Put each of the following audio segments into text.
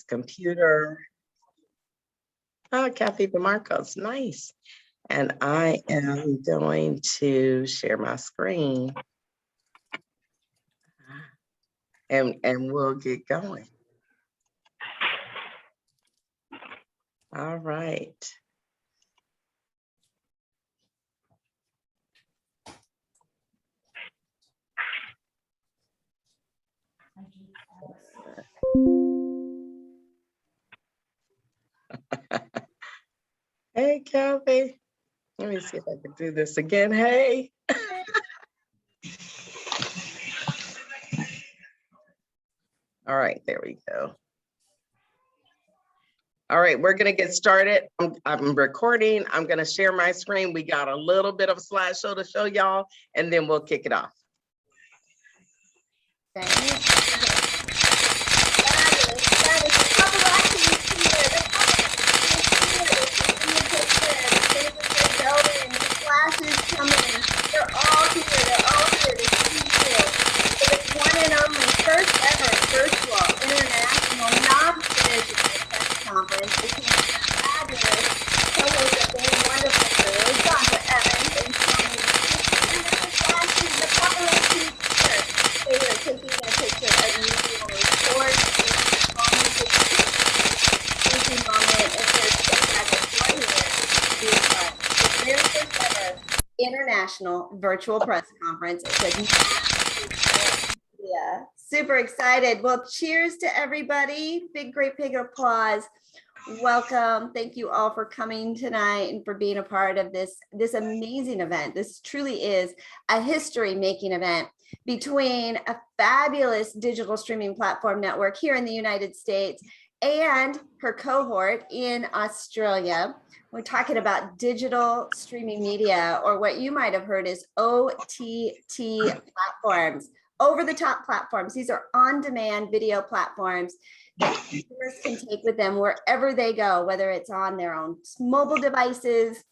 computer. Oh, Kathy DeMarco's nice. And I am going to share my screen and we'll get going. All right. Hey, Kathy. Let me see if I can do this again. Hey. All right, there we go. All right, we're gonna get started. I'm recording. I'm gonna share my screen. We got a little bit of a slideshow to show y'all, and then we'll kick it off. They're all here to see you. So it's one and only first ever virtual international non-traditional press conference between fabulous co-hosts of their wonderful shows, Dr. Evans and Tony, and the flashes, the paparazzi here. They were taking a picture of you on a short moment as they're so glad that you're here. It's their first ever international virtual press conference. Yeah, super excited. Well, cheers to everybody. Great big applause. Welcome. Thank you all for coming tonight and for being a part of this amazing event. This truly is a history-making event between a fabulous digital streaming platform network here in the United States and her cohort in Australia. We're talking about digital streaming media, or what you might have heard is OTT platforms, over-the-top platforms. These are on-demand video platforms that consumers can take with them wherever they go, whether it's on their own mobile devices,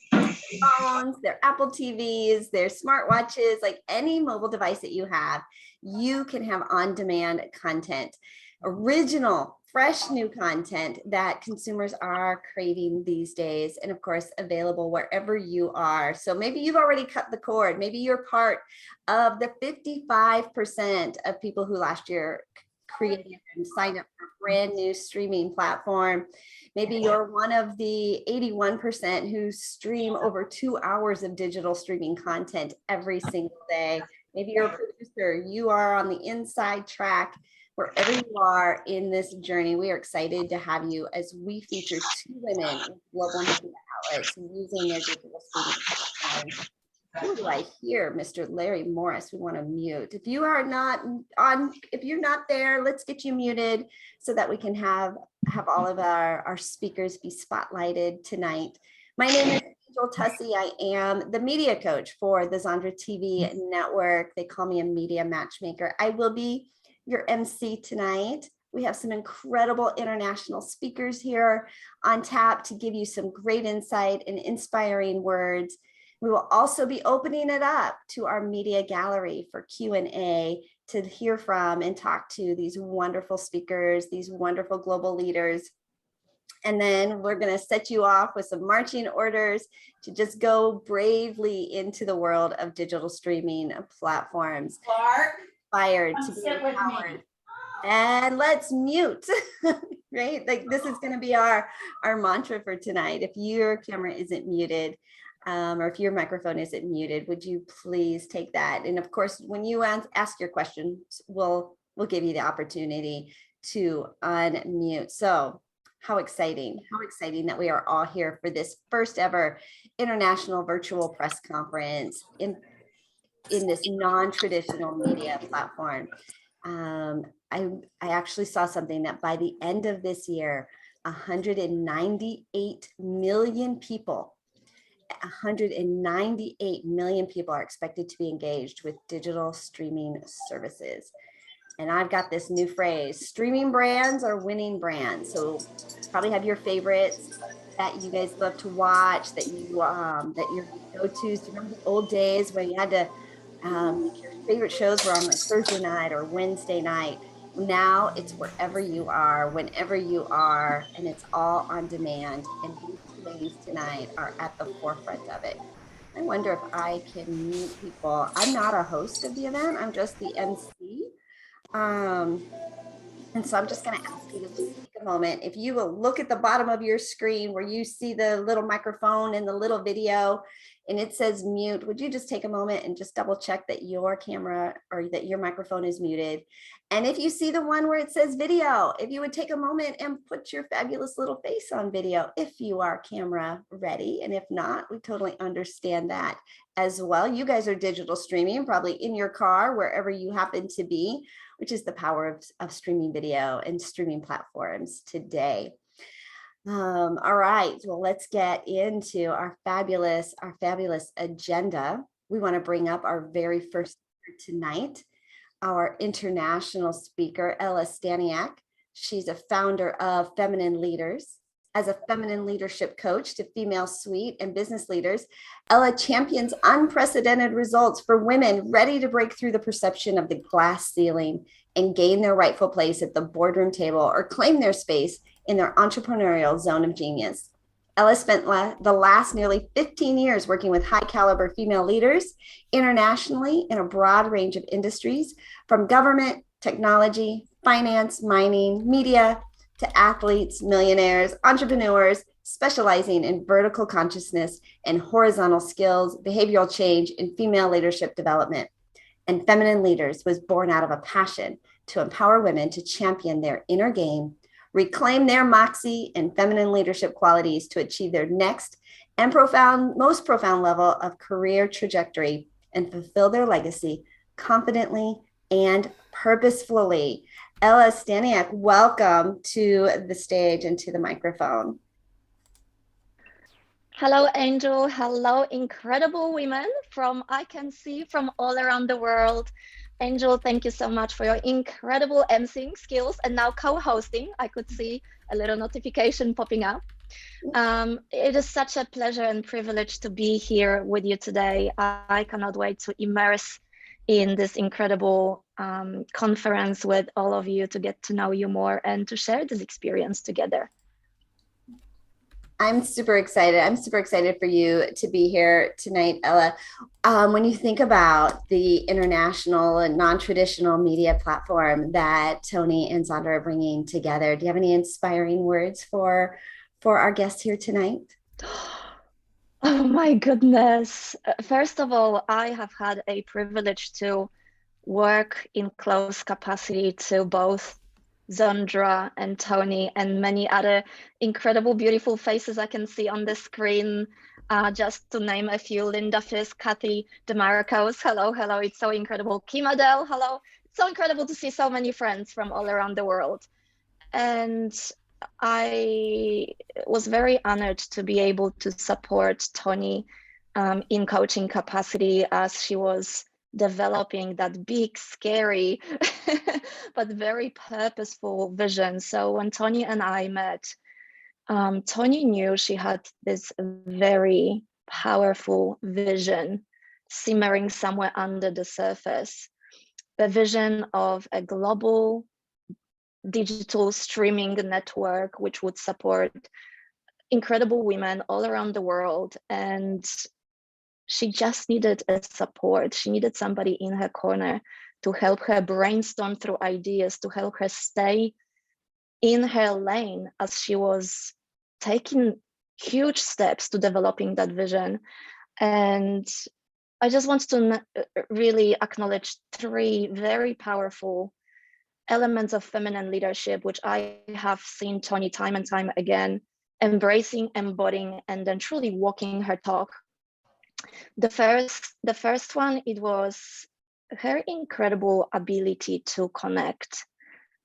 phones, their Apple TVs, their smartwatches, like any mobile device that you have, you can have on-demand content, original, fresh new content that consumers are craving these days, and of course available wherever you are. So maybe you've already cut the cord. Maybe you're part of the 55% of people who last year created and signed up for a brand new streaming platform. Maybe you're one of the 81% who stream over 2 hours of digital streaming content every single day. Maybe you're a producer, you are on the inside track. Wherever you are in this journey, we are excited to have you as we feature 2 women in global media outlets using their digital streaming platforms. Who do I hear? Mr. Larry Morris, we want to mute. If you are not on, if you're not there, let's get you muted so that we can have all of our speakers be spotlighted tonight. My name is Angel Tussey. I am the media coach for the Zandra TV network. They call me a media matchmaker. I will be your MC tonight. We have some incredible international speakers here on tap to give you some great insight and inspiring words. We will also be opening it up to our media gallery for Q&A to hear from and talk to these wonderful speakers, these wonderful global leaders. And then we're going to set you off with some marching orders to just go bravely into the world of digital streaming platforms. Clark. Inspired to be empowered. And let's mute, right? Like this is going to be our mantra for tonight. If your camera isn't muted, or if your microphone isn't muted, would you please take that? And of course, when you ask your questions, we'll give you the opportunity to unmute. So how exciting that we are all here for this first ever international virtual press conference in this non-traditional media platform. I actually saw something that by the end of this year, 198 million people are expected to be engaged with digital streaming services. And I've got this new phrase, streaming brands are winning brands. So probably have your favorites that you guys love to watch, that you that your go-tos. Remember the old days where you had to your favorite shows were on like Thursday night or Wednesday night. Now it's wherever you are, whenever you are, and it's all on demand. And these two ladies tonight are at the forefront of it. I wonder if I can mute people. I'm not a host of the event, I'm just the MC. Um, and so I'm just going to ask you to just take a moment. If you will look at the bottom of your screen where you see the little microphone and the little video and it says mute, would you just take a moment and just double check that your camera or that your microphone is muted? And if you see the one where it says video, if you would take a moment and put your fabulous little face on video, if you are camera ready. And if not, we totally understand that as well. You guys are digital streaming, probably in your car, wherever you happen to be, which is the power of streaming video and streaming platforms today. All right, well, let's get into our fabulous agenda. We want to bring up our very first speaker tonight, our international speaker, Ella Staniak. She's a founder of Feminine Leaders. As a feminine leadership coach to female suite and business leaders, Ella champions unprecedented results for women ready to break through the perception of the glass ceiling and gain their rightful place at the boardroom table or claim their space in their entrepreneurial zone of genius. Ella spent the last nearly 15 years working with high caliber female leaders internationally in a broad range of industries, from government, technology, finance, mining, media, to athletes, millionaires, entrepreneurs, specializing in vertical consciousness and horizontal skills, behavioral change, and female leadership development. And Feminine Leaders was born out of a passion to empower women to champion their inner game, reclaim their moxie and feminine leadership qualities to achieve their next and most profound level of career trajectory and fulfill their legacy confidently and purposefully. Ella Staniak, welcome to the stage and to the microphone. Hello, Angel. Hello, incredible women I can see from all around the world. Angel, thank you so much for your incredible emceeing skills and now co-hosting. I could see a little notification popping up. It is such a pleasure and privilege to be here with you today. I cannot wait to immerse in this incredible conference with all of you to get to know you more and to share this experience together. I'm super excited. I'm super excited for you to be here tonight, Ella. When you think about the international and non-traditional media platform that Tony and Zandra are bringing together, do you have any inspiring words for our guests here tonight? Oh my goodness. First of all, I have had a privilege to work in close capacity to both Zandra and Tony and many other incredible, beautiful faces I can see on the screen. Just to name a few: Linda Fisk, Kathy DeMarcos, hello, hello, it's so incredible. Kim Adele, hello. It's so incredible to see so many friends from all around the world. And I was very honored to be able to support Tony in coaching capacity as she was developing that big, scary, but very purposeful vision. So when Tony and I met, Tony knew she had this very powerful vision simmering somewhere under the surface, the vision of a global digital streaming network which would support incredible women all around the world. And she just needed a support. She needed somebody in her corner to help her brainstorm through ideas, to help her stay in her lane as she was taking huge steps to developing that vision. And I just want to really acknowledge three very powerful elements of feminine leadership, which I have seen Tony time and time again embracing, embodying, and then truly walking her talk. The first one, it was her incredible ability to connect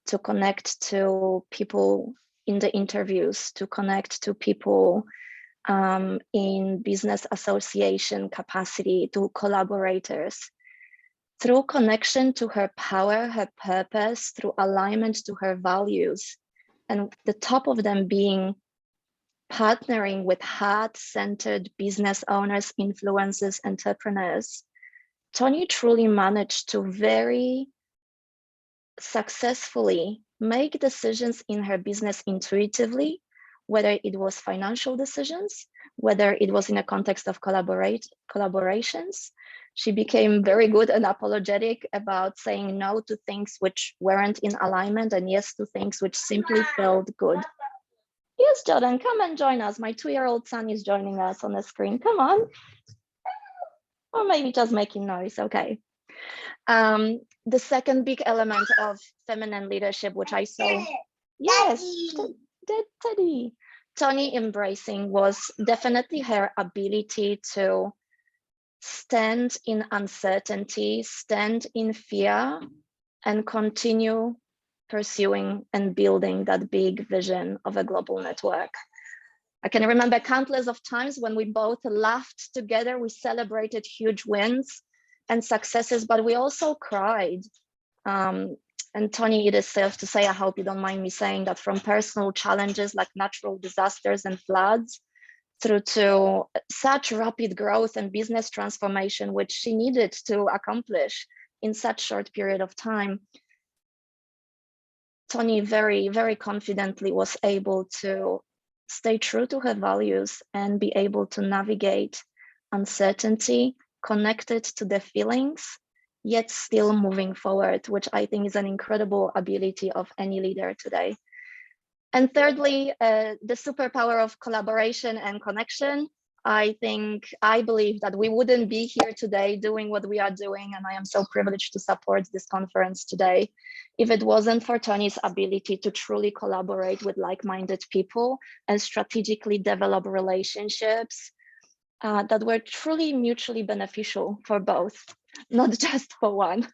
to people in the interviews, to connect to people in business association capacity, to collaborators, through connection to her power, her purpose, through alignment to her values, and the top of them being partnering with heart-centered business owners, influencers, entrepreneurs. Tony truly managed to very successfully make decisions in her business intuitively, whether it was financial decisions, whether it was in a context of collaborations. She became very good and apologetic about saying no to things which weren't in alignment and yes to things which simply felt good. Yes, Jordan, come and join us. My 2-year-old son is joining us on the screen. Come on. Or maybe just making noise, okay. The second big element of feminine leadership, which I saw, yes, Teddy, Tony embracing, was definitely her ability to stand in uncertainty, stand in fear, and continue pursuing and building that big vision of a global network. I can remember countless of times when we both laughed together, we celebrated huge wins and successes, but we also cried. And Tony, it is safe to say, I hope you don't mind me saying that, from personal challenges like natural disasters and floods, through to such rapid growth and business transformation, which she needed to accomplish in such short period of time, Tony very, very confidently was able to stay true to her values and be able to navigate uncertainty, connected to the feelings, yet still moving forward, which I think is an incredible ability of any leader today. And thirdly, the superpower of collaboration and connection. I believe that we wouldn't be here today doing what we are doing, and I am so privileged to support this conference today, if it wasn't for Tony's ability to truly collaborate with like-minded people and strategically develop relationships that were truly mutually beneficial for both, not just for one.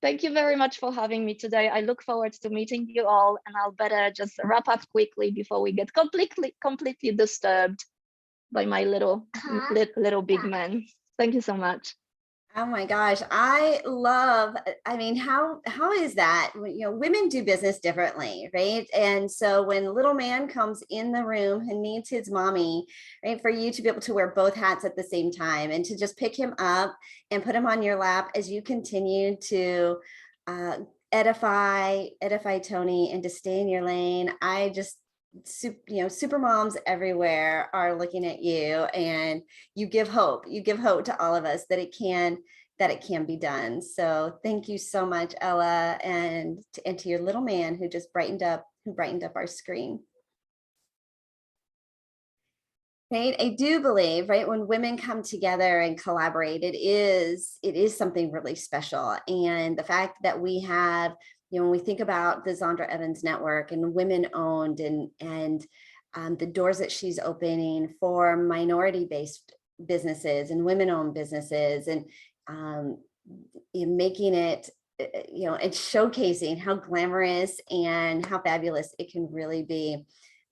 Thank you very much for having me today. I look forward to meeting you all, and I'll better just wrap up quickly before we get completely disturbed by my little big man. Thank you so much. Oh my gosh, I mean, how is that? Women do business differently, right? And so when little man comes in the room and needs his mommy, right, for you to be able to wear both hats at the same time and to just pick him up and put him on your lap as you continue to edify Tony and to stay in your lane. I just, super moms everywhere are looking at you, and you give hope to all of us that it can be done. So thank you so much, Ella, and to your little man who just brightened up our screen. Right, I do believe, right, when women come together and collaborate, it is something really special. And the fact that we have, when we think about the Zandra Evans Network and women owned and the doors that she's opening for minority-based businesses and women-owned businesses, and making it, and showcasing how glamorous and how fabulous it can really be,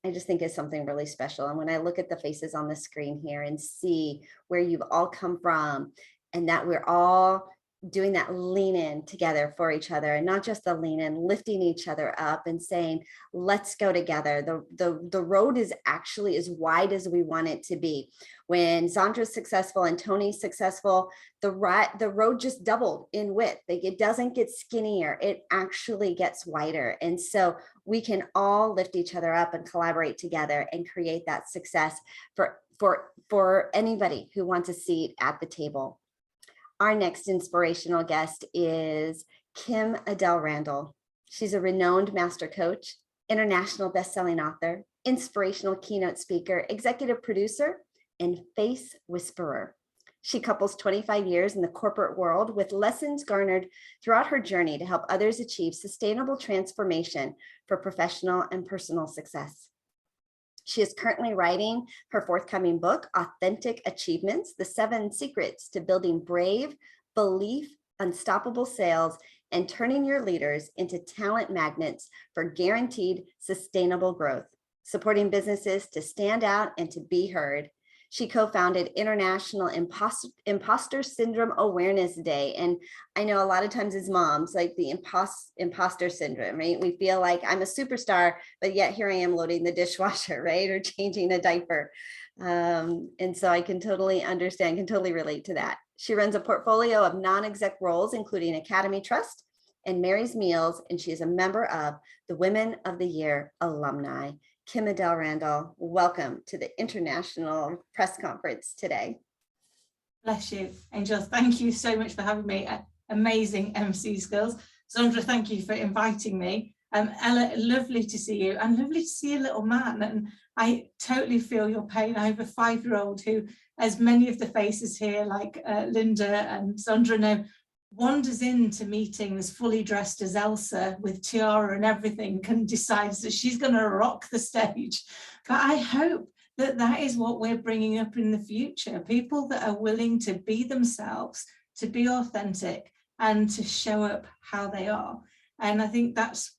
I just think is something really special. And when I look at the faces on the screen here and see where you've all come from, and that we're all doing that lean in together for each other, and not just the lean in, lifting each other up and saying, let's go together. The road is actually as wide as we want it to be. When Zandra's successful and Tony's successful, the road just doubled in width. Like, it doesn't get skinnier, it actually gets wider. And so we can all lift each other up and collaborate together and create that success for anybody who wants a seat at the table. Our next inspirational guest is Kim Adele Randall. She's a renowned master coach, international best-selling author, inspirational keynote speaker, executive producer, and face whisperer. She couples 25 years in the corporate world with lessons garnered throughout her journey to help others achieve sustainable transformation for professional and personal success. She is currently writing her forthcoming book, Authentic Achievements: The 7 Secrets to Building Brave, Belief, Unstoppable Sales, and Turning Your Leaders into Talent Magnets for Guaranteed Sustainable Growth, supporting businesses to stand out and to be heard. She co-founded International Imposter Syndrome Awareness Day. And I know a lot of times as moms, like the imposter syndrome, right? We feel like I'm a superstar, but yet here I am loading the dishwasher, right? Or changing a diaper. And so I can totally understand, can totally relate to that. She runs a portfolio of non-exec roles, including Academy Trust, and Mary's Meals, and she is a member of the Women of the Year alumni. Kim Adele Randall, welcome to the International Press Conference today. Bless you, Angel. Thank you so much for having me. Amazing MC skills. Sandra, thank you for inviting me. Ella, lovely to see you, and lovely to see a little man. And I totally feel your pain. I have a 5-year-old who, as many of the faces here, like Linda and Sandra know, wanders into meetings fully dressed as Elsa with tiara and everything, and decides that she's going to rock the stage. But I hope that that is what we're bringing up in the future, people that are willing to be themselves, to be authentic, and to show up how they are. And I think that's,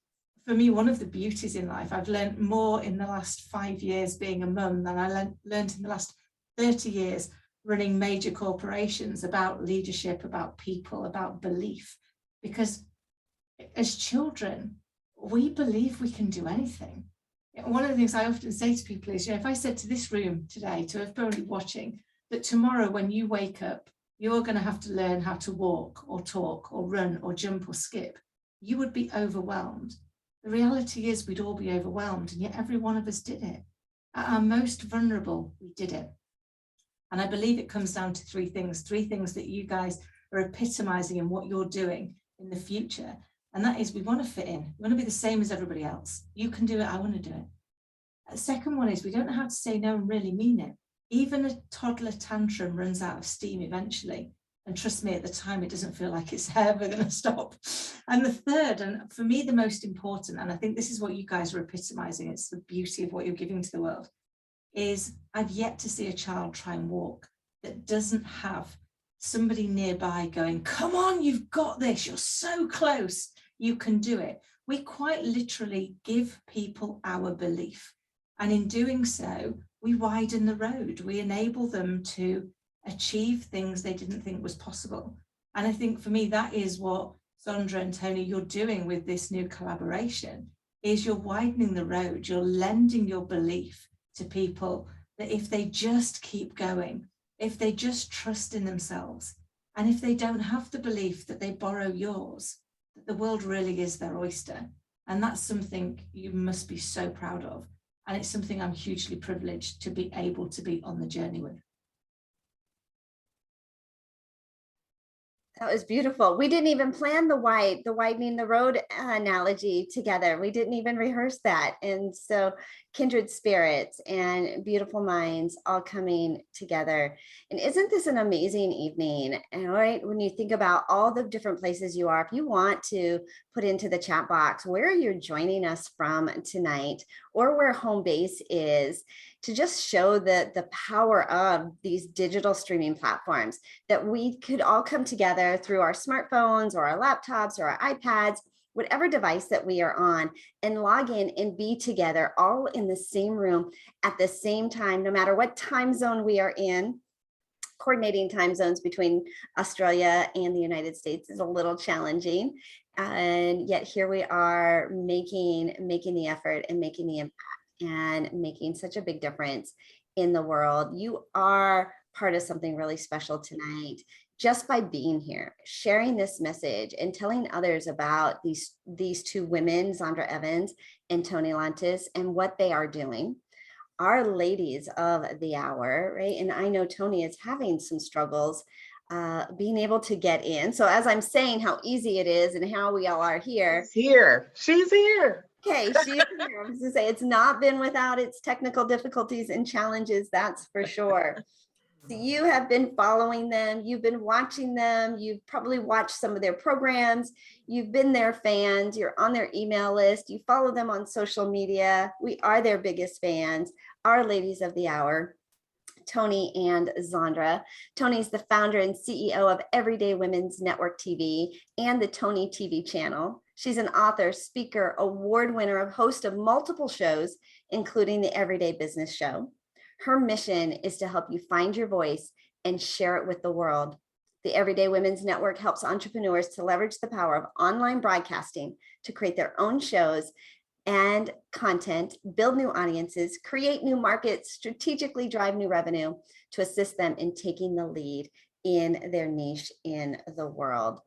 for me, one of the beauties in life. I've learned more in the last 5 years being a mum than I learned in the last 30 years running major corporations, about leadership, about people, about belief. Because as children, we believe we can do anything. One of the things I often say to people is, if I said to this room today, to everybody watching, that tomorrow when you wake up, you're going to have to learn how to walk or talk or run or jump or skip, you would be overwhelmed. The reality is we'd all be overwhelmed, and yet every one of us did it. At our most vulnerable, we did it. And I believe it comes down to three things that you guys are epitomizing in what you're doing in the future. And that is, we want to fit in. We want to be the same as everybody else. You can do it, I want to do it. The second one is, we don't know how to say no and really mean it. Even a toddler tantrum runs out of steam eventually. And trust me, at the time, it doesn't feel like it's ever going to stop. And the third, and for me, the most important, and I think this is what you guys are epitomizing, it's the beauty of what you're giving to the world, is I've yet to see a child try and walk that doesn't have somebody nearby going, come on, you've got this, you're so close, you can do it. We quite literally give people our belief. And in doing so, we widen the road. We enable them to achieve things they didn't think was possible. And I think for me, that is what Sandra and Tony, you're doing with this new collaboration, is you're widening the road. You're lending your belief to people that if they just keep going, if they just trust in themselves, and if they don't have the belief that they borrow yours, that the world really is their oyster. And that's something you must be so proud of. And it's something I'm hugely privileged to be able to be on the journey with. That was beautiful. We didn't even plan the widening the road analogy together. We didn't even rehearse that. And so kindred spirits and beautiful minds all coming together. And isn't this an amazing evening? And right, when you think about all the different places you are, if you want to put into the chat box where you're joining us from tonight, or where home base is, to just show the power of these digital streaming platforms, that we could all come together through our smartphones or our laptops or our iPads, whatever device that we are on, and log in and be together all in the same room at the same time, no matter what time zone we are in. Coordinating time zones between Australia and the United States is a little challenging. And yet here we are making the effort and making the impact and making such a big difference in the world. You are part of something really special tonight, just by being here, sharing this message and telling others about these two women, Sandra Evans and Tony Lantis, and what they are doing. Our ladies of the hour, right? And I know Tony is having some struggles being able to get in. So as I'm saying how easy it is and how we all are here. She's here. Okay, she's here. I was gonna say, it's not been without its technical difficulties and challenges, that's for sure. So you have been following them, you've been watching them, you've probably watched some of their programs, you've been their fans, you're on their email list, you follow them on social media. We are their biggest fans, our ladies of the hour, Tony and Sandra. Tony's the founder and CEO of Everyday Women's Network TV and the Tony TV channel. She's an author, speaker, award winner, host of multiple shows, including the Everyday Business Show. Her mission is to help you find your voice and share it with the world. The Everyday Women's Network helps entrepreneurs to leverage the power of online broadcasting to create their own shows and content, build new audiences, create new markets, strategically drive new revenue to assist them in taking the lead in their niche in the world.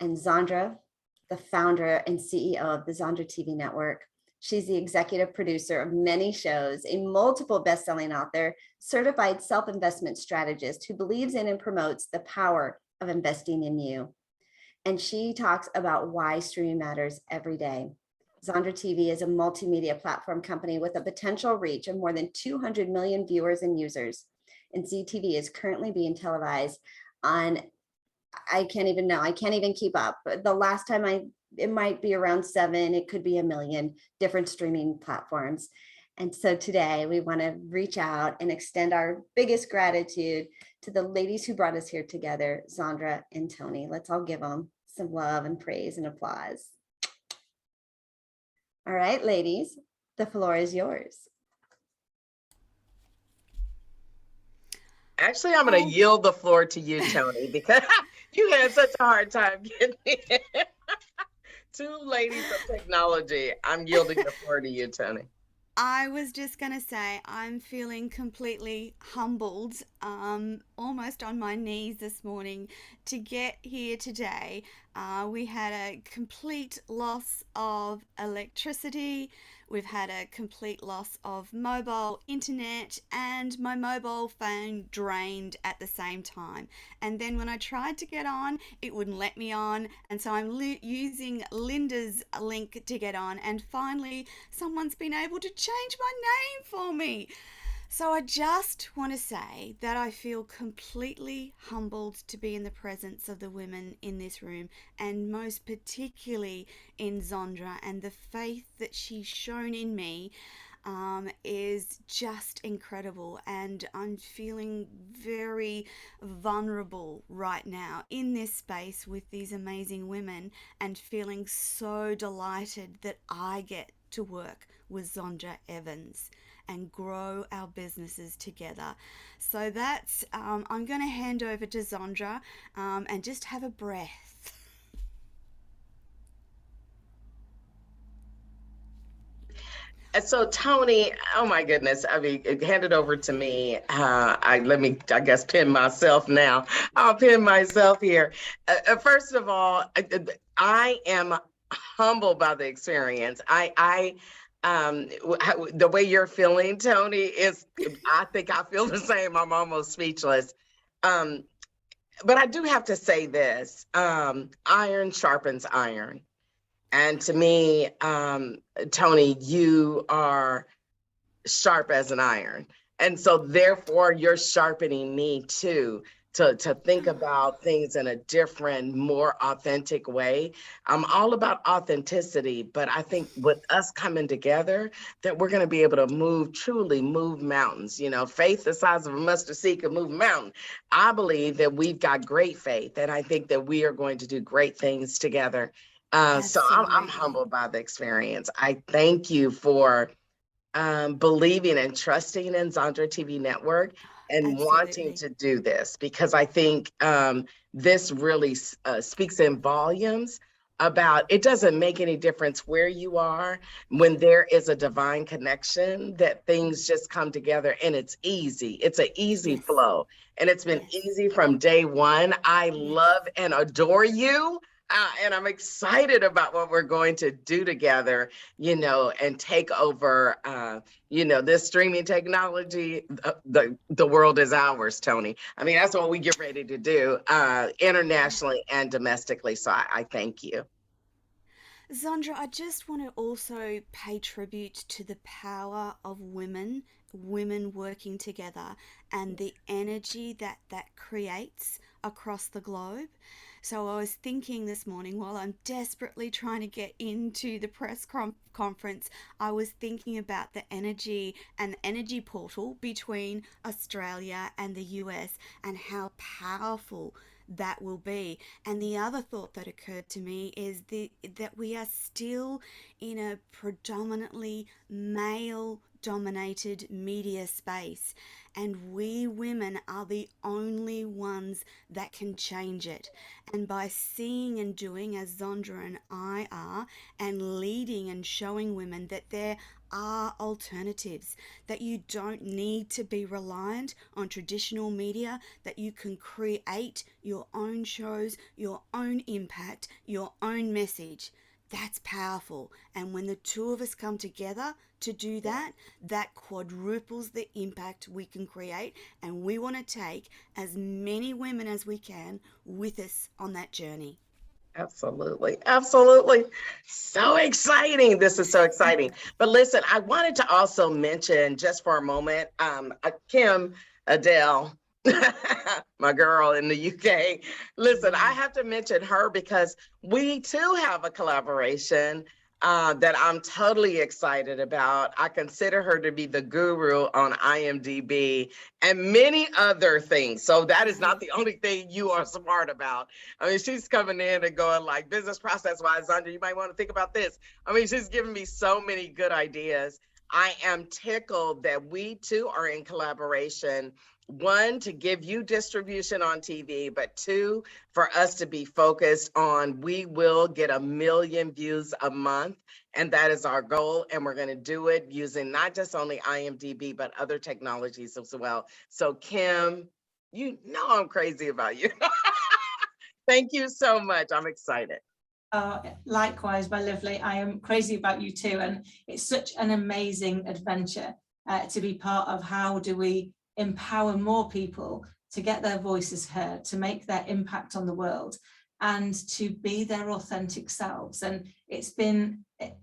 And Sandra, the founder and CEO of the Zandra TV network. She's the executive producer of many shows, a multiple best-selling author, certified self-investment strategist who believes in and promotes the power of investing in you. And she talks about why streaming matters every day. Zandra TV is a multimedia platform company with a potential reach of more than 200 million viewers and users. And ZTV is currently being televised on, I can't even keep up. But the last time it might be around 7, it could be 1 million different streaming platforms. And so today we want to reach out and extend our biggest gratitude to the ladies who brought us here together, Zandra and Tony. Let's all give them some love and praise and applause. All right, ladies, the floor is yours. Actually, I'm going to yield the floor to you, Tony, because you had such a hard time getting in. Two ladies of technology. I'm yielding the floor to you, Tony. I was just going to say I'm feeling completely humbled, almost on my knees this morning to get here today. We had a complete loss of electricity. We've had a complete loss of mobile internet, and my mobile phone drained at the same time. And then when I tried to get on, it wouldn't let me on. And so I'm using Linda's link to get on. And finally, someone's been able to change my name for me. So I just want to say that I feel completely humbled to be in the presence of the women in this room, and most particularly in Zandra, and the faith that she's shown in me is just incredible. And I'm feeling very vulnerable right now in this space with these amazing women, and feeling so delighted that I get to work with Zandra Evans and grow our businesses together. So that's, I'm going to hand over to Zandra and just have a breath. So Tony, oh my goodness, I mean, hand it over to me. I guess, pin myself now. I'll pin myself here. First of all, I am humbled by the experience. The way you're feeling, Tony, is, I think I feel the same. I'm almost speechless. But I do have to say this, iron sharpens iron. And to me, Tony, you are sharp as an iron. And so therefore you're sharpening me too, to think about things in a different, more authentic way. I'm all about authenticity, but I think with us coming together, that we're going to be able to truly move mountains. You know, faith the size of a mustard seed can move a mountain. I believe that we've got great faith, and I think that we are going to do great things together. So I'm humbled by the experience. I thank you for believing and trusting in Zandra TV Network and wanting to do this, because I think this really speaks in volumes about, it doesn't make any difference where you are, when there is a divine connection, that things just come together and it's easy. It's an easy flow, and it's been easy from day one. I love and adore you. And I'm excited about what we're going to do together, you know, and take over, you know, this streaming technology. The world is ours, Tony. I mean, that's what we get ready to do internationally and domestically. So I thank you. Zandra, I just want to also pay tribute to the power of women working together, and the energy that creates across the globe. So I was thinking this morning, while I'm desperately trying to get into the press conference, I was thinking about the energy and the energy portal between Australia and the US, and how powerful that will be. And the other thought that occurred to me is that we are still in a predominantly male dominated media space, and we women are the only ones that can change it. And by seeing and doing as Zondra and I are, and leading and showing women that there are alternatives, that you don't need to be reliant on traditional media, that you can create your own shows, your own impact, your own message. That's powerful. And when the two of us come together to do that, that quadruples the impact we can create. And we want to take as many women as we can with us on that journey. Absolutely. Absolutely. So exciting. This is so exciting. But listen, I wanted to also mention just for a moment, Kim, Adele, my girl in the UK. Listen, I have to mention her because we too have a collaboration that I'm totally excited about. I consider her to be the guru on IMDb and many other things. So that is not the only thing you are smart about. I mean, she's coming in and going like, business process wise, Zondra, you might want to think about this. I mean, she's giving me so many good ideas. I am tickled that we too are in collaboration. One, to give you distribution on TV, but two, for us to be focused on, we will get 1 million views a month. And that is our goal. And we're going to do it using not just only IMDb, but other technologies as well. So Kim, you know I'm crazy about you. Thank you so much. I'm excited. Likewise, my lovely. I am crazy about you too. And it's such an amazing adventure to be part of. How do we empower more people to get their voices heard, to make their impact on the world, and to be their authentic selves? And it's been a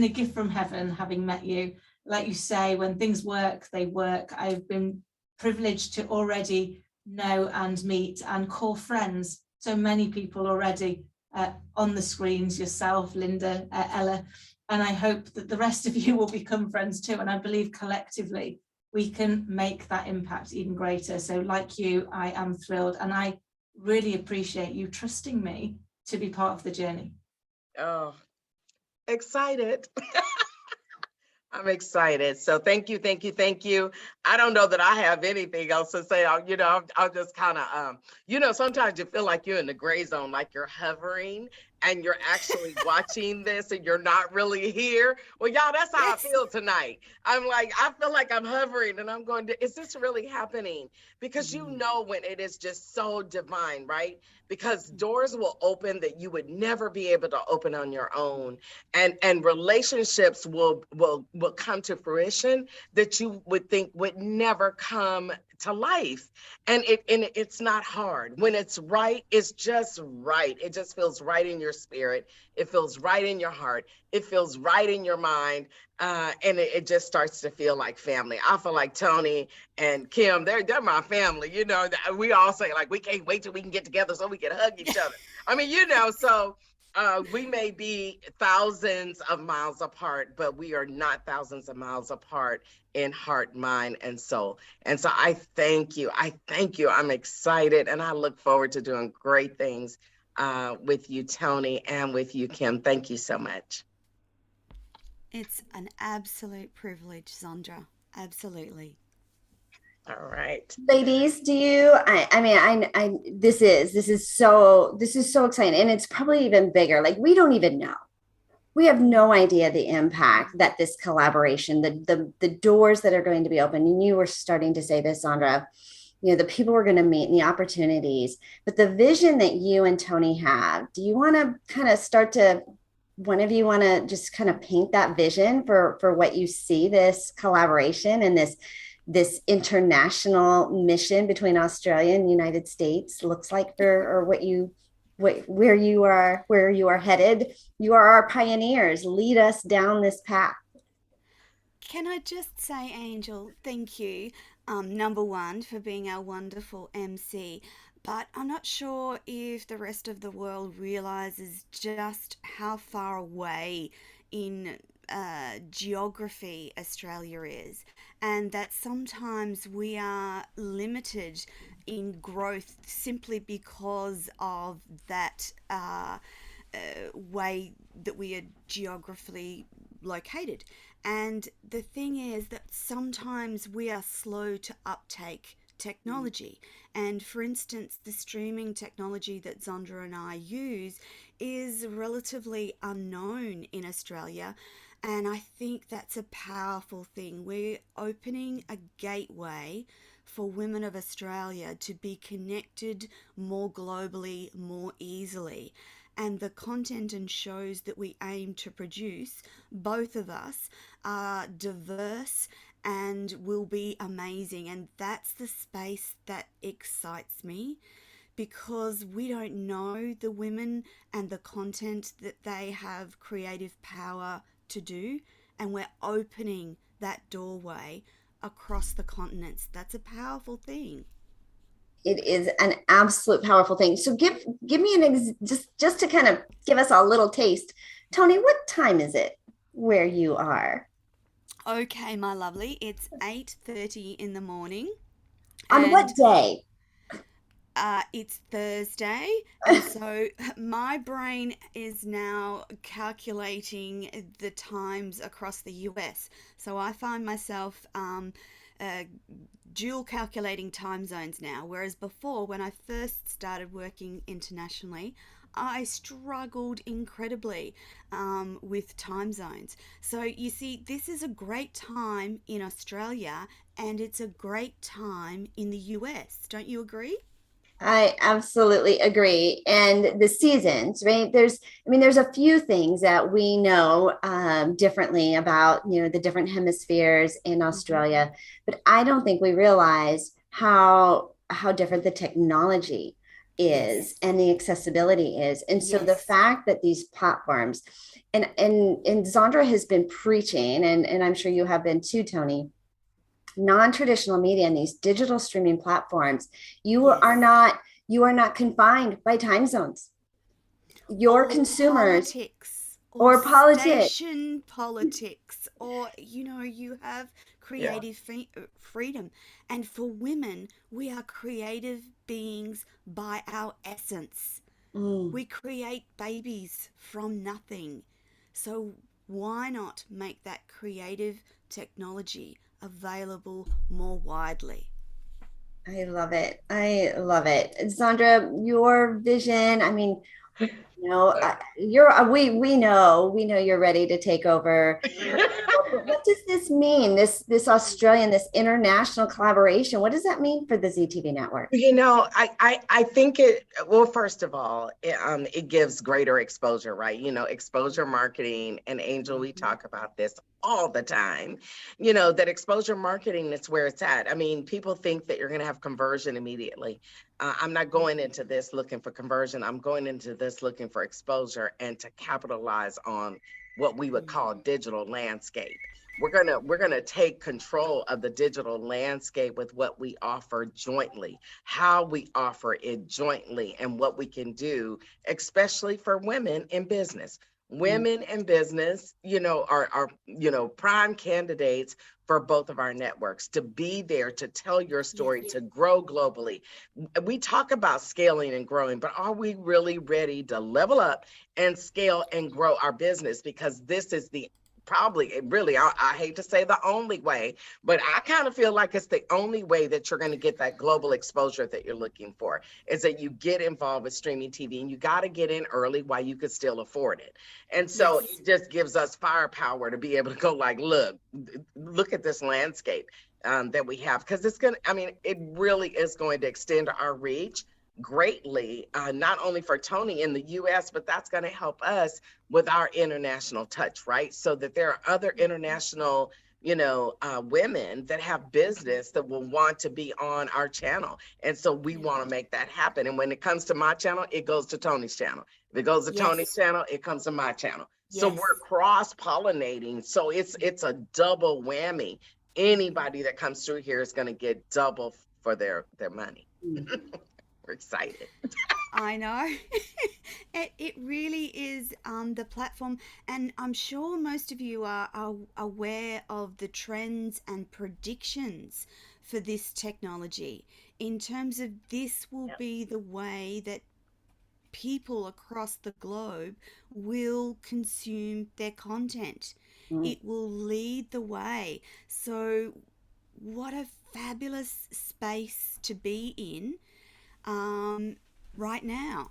gift from heaven having met you. Like you say, when things work, they work. I've been privileged to already know and meet and call friends so many people already on the screens, yourself, Linda, Ella, and I hope that the rest of you will become friends too. And I believe collectively we can make that impact even greater. So like you, I am thrilled, and I really appreciate you trusting me to be part of the journey. Oh, excited. I'm excited. So thank you, thank you, thank you. I don't know that I have anything else to say. I'll just kind of, sometimes you feel like you're in the gray zone, like you're hovering and you're actually watching this and you're not really here. Well, y'all, that's how I feel tonight. I'm like, I feel like I'm hovering and I'm going is this really happening? Because you know when it is just so divine, right? Because doors will open that you would never be able to open on your own. And relationships will come to fruition that you would think would never come to life. And it's not hard. When it's right, it's just right. It just feels right in your spirit. It feels right in your heart. It feels right in your mind. And it just starts to feel like family. I feel like Tony and Kim, they're my family. We all say like, we can't wait till we can get together so we can hug each other. I mean, so we may be thousands of miles apart, but we are not thousands of miles apart in heart, mind, and soul. And so I thank you. I'm excited, and I look forward to doing great things with you, Tony, and with you, Kim. Thank you so much. It's an absolute privilege, Zondra. Absolutely. All right. Ladies, do you, this is so exciting, and it's probably even bigger. Like, we don't even know. We have no idea the impact that this collaboration, the doors that are going to be open. And you were starting to say this, Sandra, the people we're going to meet and the opportunities, but the vision that you and Tony have, do you want to kind of one of you want to just kind of paint that vision for what you see this collaboration and this international mission between Australia and the United States looks like or where you are headed? You are our pioneers. Lead us down this path. Can I just say, Angel, thank you, number one, for being our wonderful MC. But I'm not sure if the rest of the world realizes just how far away in geography Australia is, and that sometimes we are limited in growth simply because of that way that we are geographically located. And the thing is that sometimes we are slow to uptake technology. And for instance, the streaming technology that Zondra and I use is relatively unknown in Australia. And I think that's a powerful thing. We're opening a gateway for women of Australia to be connected more globally, more easily. And the content and shows that we aim to produce, both of us, are diverse and will be amazing. And that's the space that excites me, because we don't know the women and the content that they have creative power to do. And we're opening that doorway across the continents. That's a powerful thing. It is an absolute powerful thing. So give me just to kind of give us a little taste. Tony, what time is it where you are? Okay, my lovely, it's 8:30 in the morning, On what and day? it's Thursday, and so my brain is now calculating the times across the US. So I find myself uh, dual calculating time zones now, whereas before, when I first started working internationally, I struggled incredibly with time zones. So you see, this is a great time in Australia, and it's a great time in the US. Don't you agree? I absolutely agree. And the seasons, right? There's a few things that we know differently about, the different hemispheres in Mhm. Australia, but I don't think we realize how different the technology is Yes. and the accessibility is. And so the Yes. fact that these platforms and Zandra has been preaching, and I'm sure you have been too, Tony, non-traditional media and these digital streaming platforms, you are Yes. not you are not confined by time zones. Your Or consumers politics, or or politics. station politics, or you have Yeah. creative freedom. And for women, we are creative beings by our essence. Mm, We create babies from nothing. So why not make that creative technology available more widely? I love it. I love it. Sandra, your vision, I mean, you're we know you're ready to take over the world. But what does this mean? This Australian, this international collaboration, what does that mean for the ZTV network? I think well, first of all, it gives greater exposure, right? Exposure marketing, and Angel, we talk about this all the time. That exposure marketing, that's where it's at. I mean, people think that you're going to have conversion immediately. I'm not going into this looking for conversion. I'm going into this looking for exposure and to capitalize on what we would call digital landscape. We're gonna take control of the digital landscape with what we offer jointly, how we offer it jointly, and what we can do, especially for women in business. Women in business, are prime candidates for both of our networks to be there, to tell your story, Yes. to grow globally. We talk about scaling and growing, but are we really ready to level up and scale and grow our business? Because this is the probably really, I hate to say the only way, but I kind of feel like it's the only way that you're going to get that global exposure that you're looking for, is that you get involved with streaming TV, and you got to get in early while you could still afford it. And so Yes. it just gives us firepower to be able to go like, look at this landscape that we have, because it really is going to extend our reach greatly, not only for Tony in the US, but that's going to help us with our international touch, right? So that there are other international, women that have business that will want to be on our channel. And so we Yeah. want to make that happen. And when it comes to my channel, it goes to Tony's channel. If it goes to Tony's Yes. channel, it comes to my channel. So we're Yes. cross pollinating. So it's a double whammy. Anybody that comes through here is going to get double for their money. We're excited. I know. It really is the platform, and I'm sure most of you are aware of the trends and predictions for this technology, in terms of this will be the way that people across the globe will consume their content. Mm. It will lead the way. So, what a fabulous space to be in right now.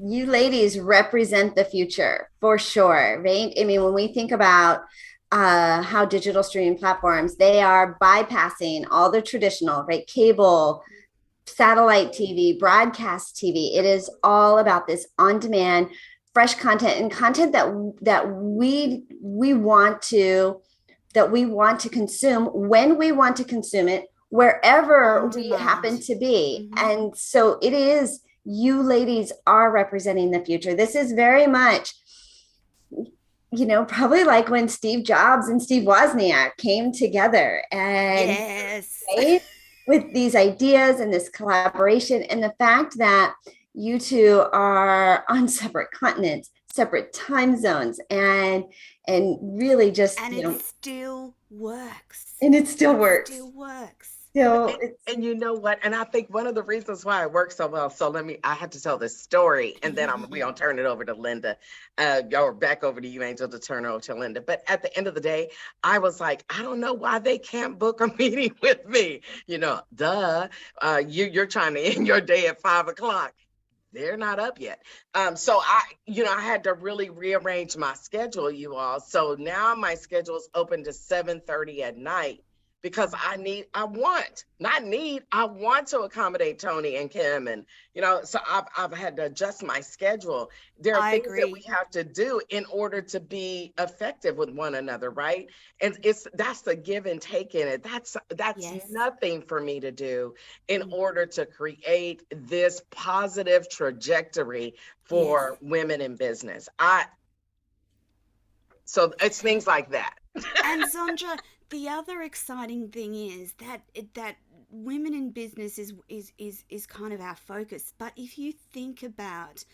You ladies represent the future for sure, right? I mean, when we think about how digital streaming platforms, they are bypassing all the traditional, right? Cable, satellite TV, broadcast TV. It is all about this on-demand, fresh content and content that we want to consume when we want to consume it, wherever On we happen demand. to be. Mm-hmm. And so it is, you ladies are representing the future. This is very much, probably like when Steve Jobs and Steve Wozniak came together and Yes. right, with these ideas and this collaboration, and the fact that you two are on separate continents, separate time zones, and really just And it still works. and it still It works. still works. Still, And, it's and you know what? And I think one of the reasons why it works so well. So I had to tell this story, and then we're gonna turn it over to Linda, or back over to you, Angel, to turn it over to Linda. But at the end of the day, I was like, I don't know why they can't book a meeting with me. Duh. You're trying to end your day at 5 o'clock. They're not up yet. So I had to really rearrange my schedule, you all. So now my schedule is open to 7:30 at night because I want to accommodate Tony and Kim. And, so I've had to adjust my schedule. There are I things that we agree. have to do in order to be effective with one another, right? And that's the give and take in it. That's Yes. nothing for me to do in Mm. order to create this positive trajectory for women in business. So it's things like that. And Zondra, the other exciting thing is that women in business is kind of our focus. But if you think about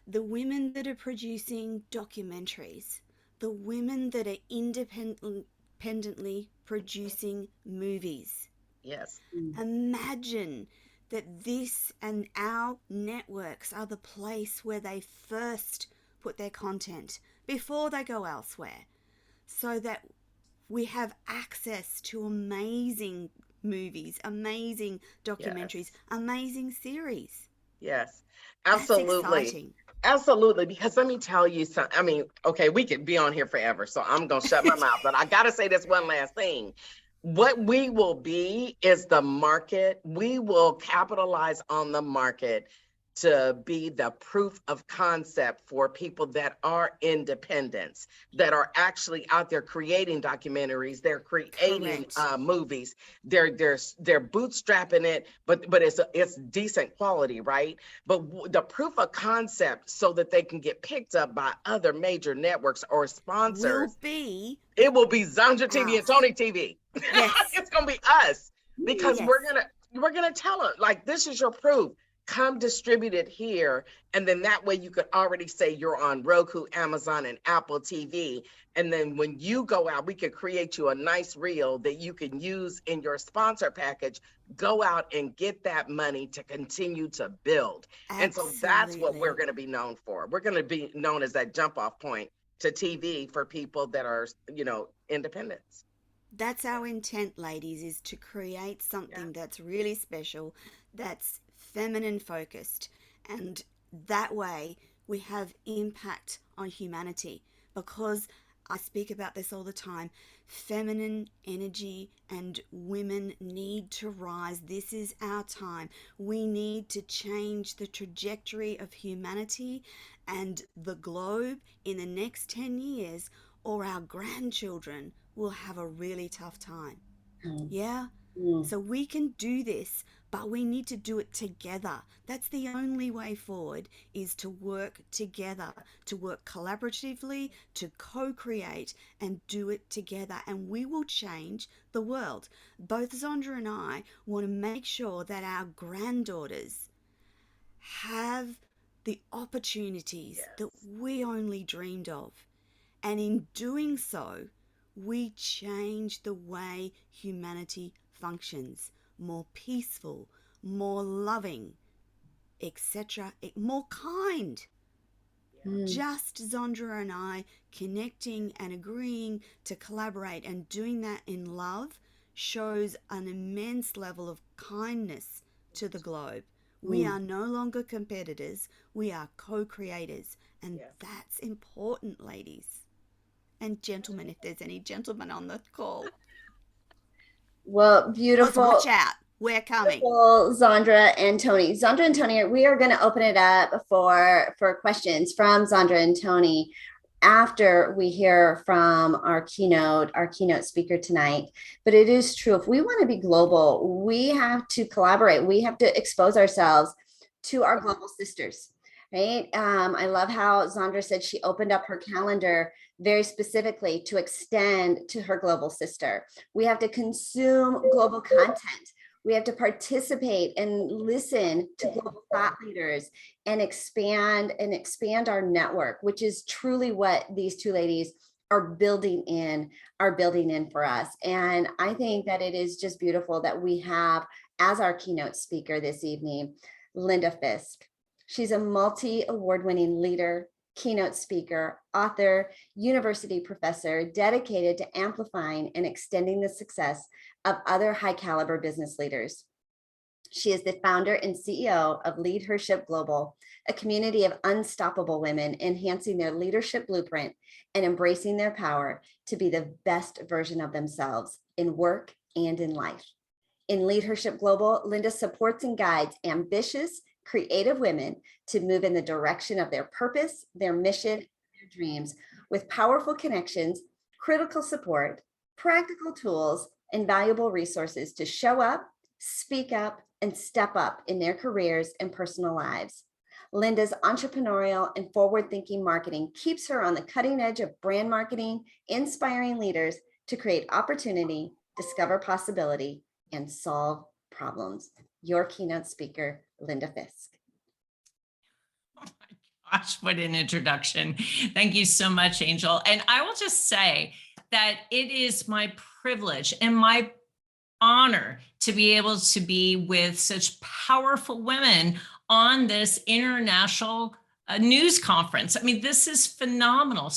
the women that are producing documentaries, the women that are independently producing movies, Yes. imagine that this and our networks are the place where they first put their content before they go elsewhere, so that we have access to amazing movies, amazing documentaries, amazing series. Yes, That's absolutely. exciting. Absolutely. Because let me tell you something. I mean, okay, we could be on here forever, so I'm going to shut my mouth, but I got to say this one last thing. What we will be is the market. We will capitalize on the market to be the proof of concept for people that are independents, that are actually out there creating documentaries. They're creating Correct. movies. They're bootstrapping it, but it's decent quality, right? But the proof of concept, so that they can get picked up by other major networks or Will sponsors, be it will be Zandra TV and us. Tony TV. Yes. It's gonna be us, because Yes. we're gonna tell them, like, this is your proof. Come distribute it here, and then that way you could already say you're on Roku, Amazon, and Apple TV. And then when you go out, we could create you a nice reel that you can use in your sponsor package. Go out and get that money to continue to build. And so that's what we're Absolutely. going to be known for. We're going to be known as that jump off point to TV for people that are, independents. That's our intent, ladies, is to create something that's really special, that's feminine focused, and that way we have impact on humanity. Because I speak about this all the time, feminine energy and women need to rise. This is our time. We need to change the trajectory of humanity and the globe in the next 10 years, or our grandchildren will have a really tough time. Yeah? So we can do this, but we need to do it together. That's the only way forward, is to work together, to work collaboratively, to co-create and do it together, and we will change the world. Both Zondra and I want to make sure that our granddaughters have the opportunities that we only dreamed of. And in doing so, we change the way humanity functions, more peaceful, more loving, etc., more kind. Just Zondra and I connecting and agreeing to collaborate and doing that in love shows an immense level of kindness to the globe. We are no longer competitors, we are co-creators, and that's important, ladies and gentlemen, if there's any gentlemen on the call. Well, beautiful. Watch out, we're coming. Beautiful, Zondra and Tony. Zondra and Tony, we are going to open it up for questions from Zondra and Tony after we hear from our keynote speaker tonight. But it is true, if we want to be global, we have to collaborate. We have to expose ourselves to our global sisters, right? I love how Zondra said she opened up her calendar very specifically to extend to her global sister. We have to consume global content. We have to participate and listen to global thought leaders and expand our network, which is truly what these two ladies are building in for us. And I think that it is just beautiful that we have as our keynote speaker this evening, Linda Fisk. She's a multi-award-winning leader, keynote speaker, author, university professor, dedicated to amplifying and extending the success of other high caliber business leaders. She is the founder and CEO of Leadership Global, a community of unstoppable women enhancing their leadership blueprint and embracing their power to be the best version of themselves in work and in life. In Leadership Global, Linda supports and guides ambitious, creative women to move in the direction of their purpose, their mission, their dreams with powerful connections, critical support, practical tools, and valuable resources to show up, speak up, and step up in their careers and personal lives. Linda's entrepreneurial and forward-thinking marketing keeps her on the cutting edge of brand marketing, inspiring leaders to create opportunity, discover possibility, and solve problems. Your keynote speaker, Linda Fisk. Oh my gosh, what an introduction. Thank you so much, Angel. And I will just say that it is my privilege and my honor to be able to be with such powerful women on this international news conference. I mean, this is phenomenal.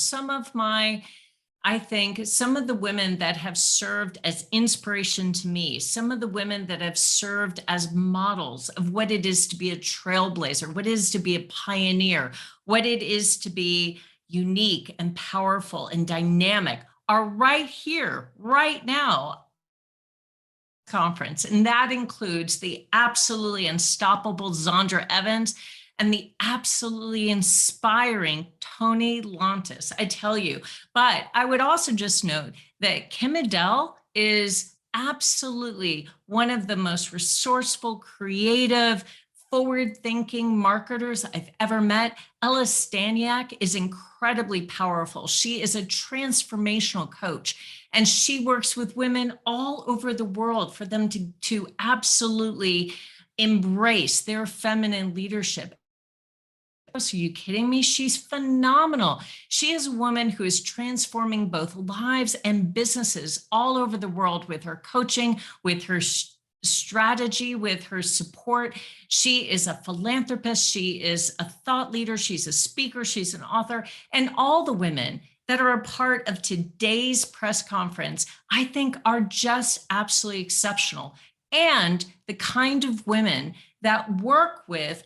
I think some of the women that have served as inspiration to me, some of the women that have served as models of what it is to be a trailblazer, what it is to be a pioneer, what it is to be unique and powerful and dynamic are right here, right now, conference. And that includes the absolutely unstoppable Zondra Evans and the absolutely inspiring Tony Lantis, I tell you. But I would also just note that Kim Adele is absolutely one of the most resourceful, creative, forward-thinking marketers I've ever met. Ella Staniak is incredibly powerful. She is a transformational coach, and she works with women all over the world for them to absolutely embrace their feminine leadership. Are you kidding me? She's phenomenal. She is a woman who is transforming both lives and businesses all over the world with her coaching, with her strategy, with her support. She is a philanthropist. She is a thought leader. She's a speaker. She's an author. And all the women that are a part of today's press conference, I think are just absolutely exceptional. And the kind of women that work with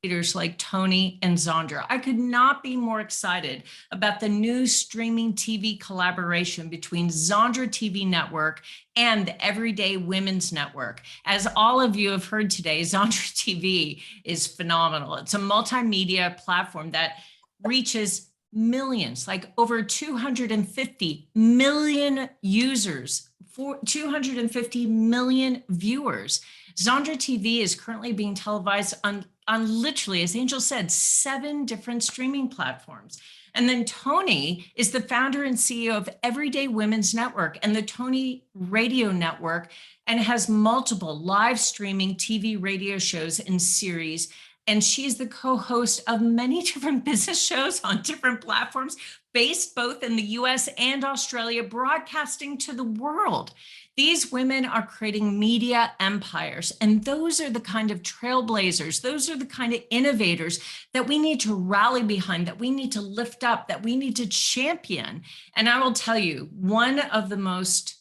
leaders like Tony and Zondra. I could not be more excited about the new streaming TV collaboration between Zondra TV Network and the Everyday Women's Network. As all of you have heard today, Zondra TV is phenomenal. It's a multimedia platform that reaches millions, like over 250 million users, 250 million viewers. Zondra TV is currently being televised on literally, as Angel said, 7 different streaming platforms. And then Tony is the founder and CEO of Everyday Women's Network and the Tony Radio Network, and has multiple live streaming TV radio shows and series And she's the co-host of many different business shows on different platforms, based both in the US and Australia, broadcasting to the world. These women are creating media empires, and those are the kind of trailblazers. Those are the kind of innovators that we need to rally behind, that we need to lift up, that we need to champion. And I will tell you, one of the most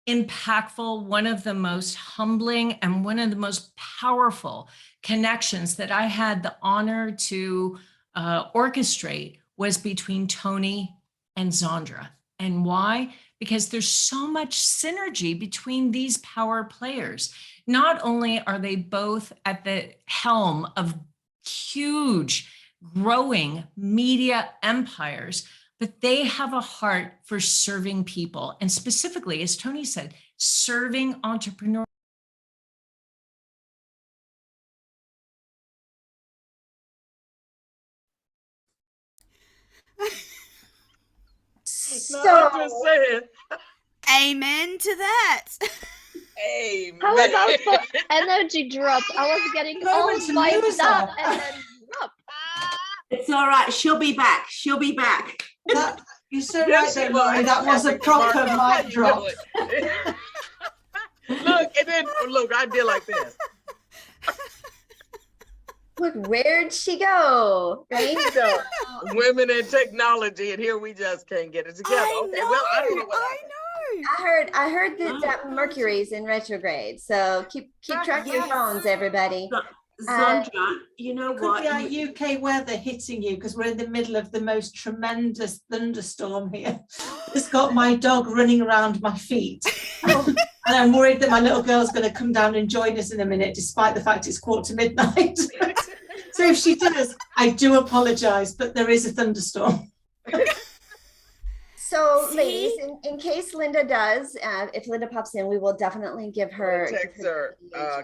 impactful, one of the most humbling, and one of the most powerful connections that I had the honor to orchestrate was between Tony and Zandra. And why? Because there's so much synergy between these power players. Not only are they both at the helm of huge, growing media empires, but they have a heart for serving people. And specifically, as Tony said, serving entrepreneurs. No, I'm just saying. Amen to that. Amen. How about for energy drop? I was getting all Moment to vibed lose up her. and then drop. It's all right. She'll be back. She'll be back. That, you're so Yes, right she there, Laurie. That was a proper How mic you drop. doing? Look, and then look, I did like this. Look, where'd she go? Right? So, women in technology, and here we just can't get it together. I Okay, well, I don't know what I happened. know. I heard that Mercury's in retrograde. So keep track of your Yes. phones, everybody. Zandra, you know Could what? be our UK weather hitting you because we're in the middle of the most tremendous thunderstorm here. It's got my dog running around my feet. And I'm worried that my little girl's going to come down and join us in a minute, despite the fact it's 11:45. So if she does, I do apologise, but there is a thunderstorm. So, See? ladies, in case Linda does, if Linda pops in, we will definitely give her. Text her,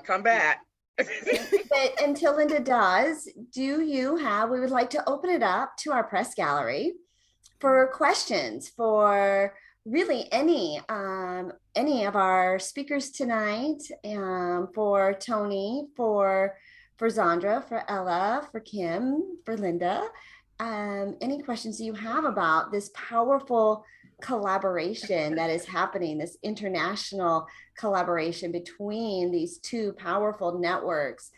come back. But until Linda does, we would like to open it up to our press gallery for questions for really any of our speakers tonight, for Tony, for Zandra, for Ella, for Kim, for Linda. Any questions you have about this powerful collaboration that is happening, this international collaboration between these two powerful networks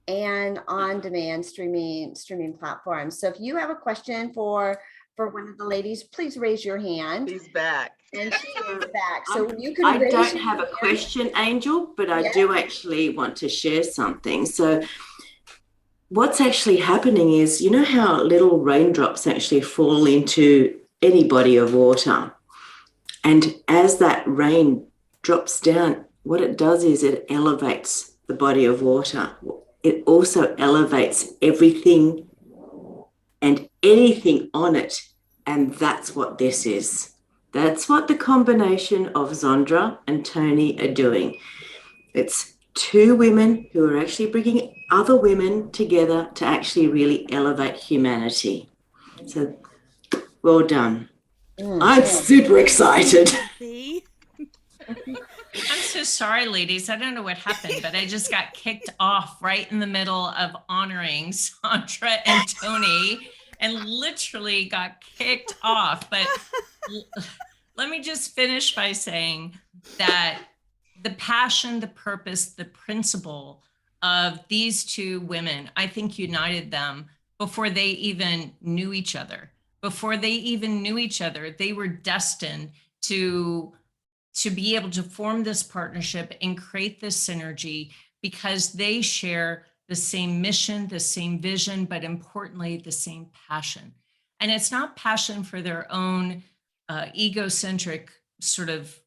and on-demand streaming platforms. So if you have a question for one of the ladies, please raise your hand. He's back. And she is back. So you can I raise don't your have a hand. question, Angel, but I Yeah. do actually want to share something. So what's actually happening is, you know how little raindrops actually fall into any body of water? And as that rain drops down, what it does is it elevates the body of water. It also elevates everything and anything on it. And that's what this is. That's what the combination of Zandra and Tony are doing. It's two women who are actually bringing other women together to actually really elevate humanity. So well done. I'm super excited. See? I'm so sorry, ladies. I don't know what happened, but I just got kicked off right in the middle of honoring Sandra and Tony and literally got kicked off. But let me just finish by saying that the passion, the purpose, the principle of these two women, I think united them before they even knew each other. Before they even knew each other, they were destined to be able to form this partnership and create this synergy because they share the same mission, the same vision, but importantly, the same passion. And it's not passion for their own egocentric sort of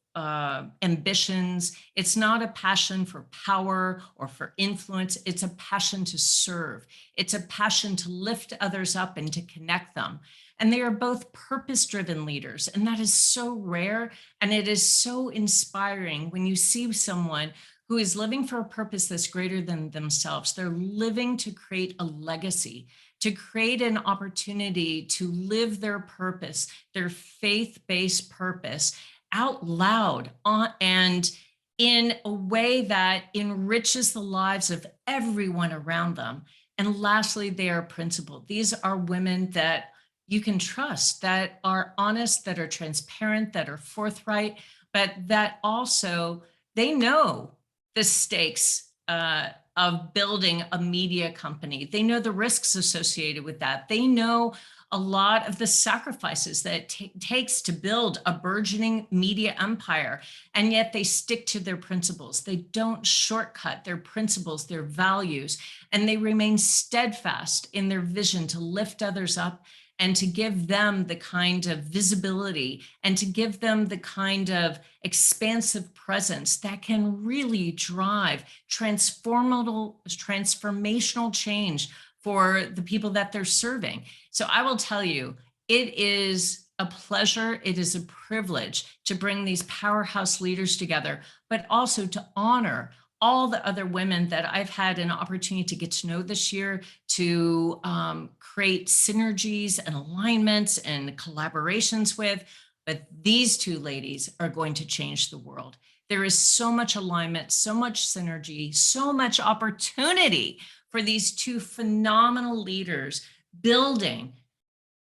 ambitions. It's not a passion for power or for influence. It's a passion to serve. It's a passion to lift others up and to connect them. And they are both purpose-driven leaders. And that is so rare. And it is so inspiring when you see someone who is living for a purpose that's greater than themselves. They're living to create a legacy, to create an opportunity to live their purpose, their faith-based purpose out loud and in a way that enriches the lives of everyone around them. And lastly, they are principled. These are women that you can trust, that are honest, that are transparent, that are forthright, but that also they know the stakes of building a media company. They know the risks associated with that. They know a lot of the sacrifices that it takes to build a burgeoning media empire, and yet they stick to their principles. They don't shortcut their principles, their values, and they remain steadfast in their vision to lift others up and to give them the kind of visibility and to give them the kind of expansive presence that can really drive transformational change for the people that they're serving. So I will tell you, it is a pleasure, it is a privilege to bring these powerhouse leaders together, but also to honor all the other women that I've had an opportunity to get to know this year, to create synergies and alignments and collaborations with. But these two ladies are going to change the world. There is so much alignment, so much synergy, so much opportunity for these two phenomenal leaders building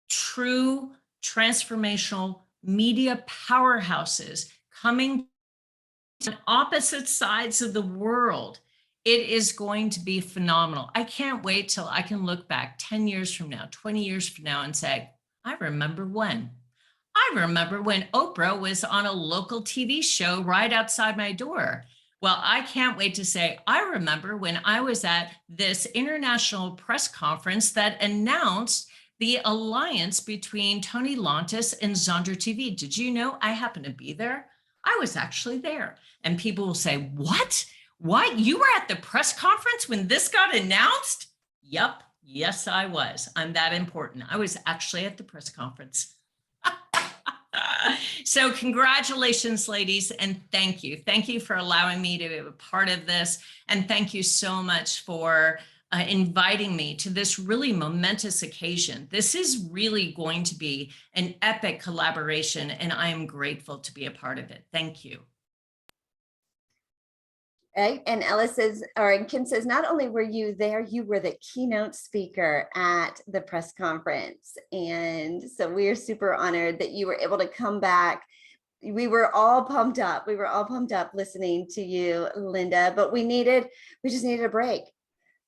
true transformational media powerhouses coming on opposite sides of the world. It is going to be phenomenal. I can't wait till I can look back 10 years from now, 20 years from now and say, I remember when. I remember when Oprah was on a local TV show right outside my door. Well, I can't wait to say, I remember when I was at this international press conference that announced the alliance between Tony Lantis and Zondra TV. Did you know I happened to be there? I was actually there. And people will say, what? What? You were at the press conference when this got announced? Yep. Yes, I was. I'm that important. I was actually at the press conference. So congratulations, ladies, and thank you. Thank you for allowing me to be a part of this. And thank you so much for inviting me to this really momentous occasion. This is really going to be an epic collaboration, and I am grateful to be a part of it. Thank you. Right. And Ella says, or Kim says, not only were you there, you were the keynote speaker at the press conference. And so we are super honored that you were able to come back. We were all pumped up. We were all pumped up listening to you, Linda, but we just needed a break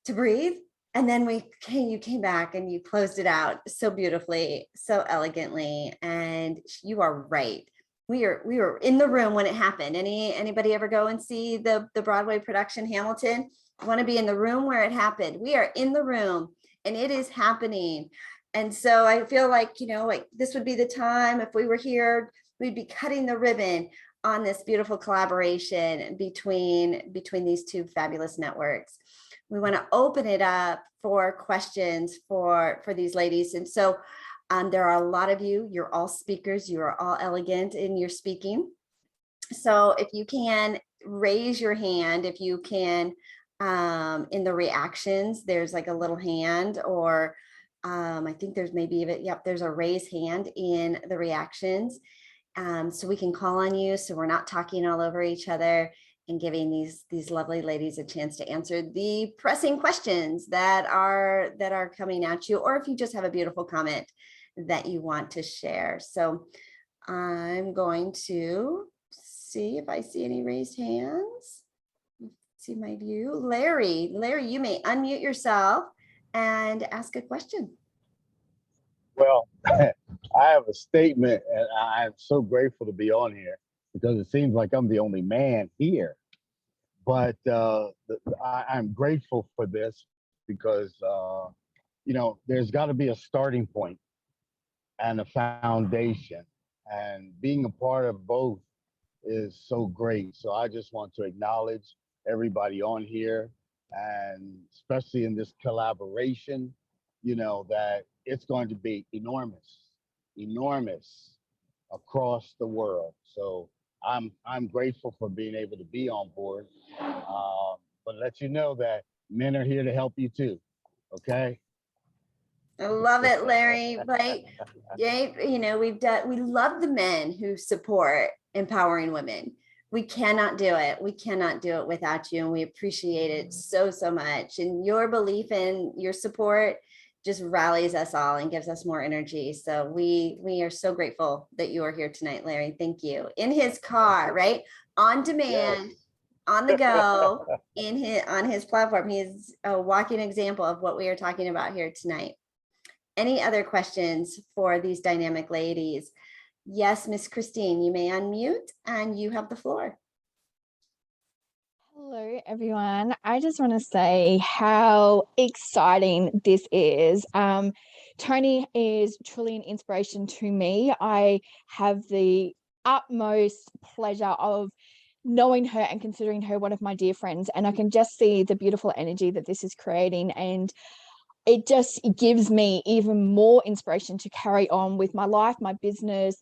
to breathe. And then you came back and you closed it out so beautifully, so elegantly. And you are right. We were in the room when it happened. Anybody ever go and see the Broadway production Hamilton? You want to be in the room where it happened. We are in the room and it is happening. And so I feel like, like this would be the time if we were here, we'd be cutting the ribbon on this beautiful collaboration between these two fabulous networks. We want to open it up for questions for these ladies. And so there are a lot of you, you're all speakers, you are all elegant in your speaking. So if you can raise your hand, if you can, in the reactions, there's like a little hand, or I think there's maybe even, yep, there's a raise hand in the reactions. So we can call on you, so we're not talking all over each other, and giving these lovely ladies a chance to answer the pressing questions that are coming at you, or if you just have a beautiful comment that you want to share. So I'm going to see if I see any raised hands. See my view. Larry, you may unmute yourself and ask a question. Well, I have a statement, and I'm so grateful to be on here because it seems like I'm the only man here. But I'm grateful for this because, there's got to be a starting point and a foundation. And being a part of both is so great. So I just want to acknowledge everybody on here, and especially in this collaboration, that it's going to be enormous across the world. So I'm grateful for being able to be on board, but let you know that men are here to help you too. Okay. I love it, Larry. Right? Yeah, we love the men who support empowering women. We cannot do it. We cannot do it without you. And we appreciate it so, so much. And your belief and your support just rallies us all and gives us more energy. So we are so grateful that you are here tonight, Larry. Thank you. In his car, right? On demand, Yes. on the go, on his platform. He is a walking example of what we are talking about here tonight. Any other questions for these dynamic ladies? Yes, Miss Christine, you may unmute and you have the floor. Hello, everyone. I just want to say how exciting this is. Tony is truly an inspiration to me. I have the utmost pleasure of knowing her and considering her one of my dear friends, and I can just see the beautiful energy that this is creating, and it just gives me even more inspiration to carry on with my life, my business,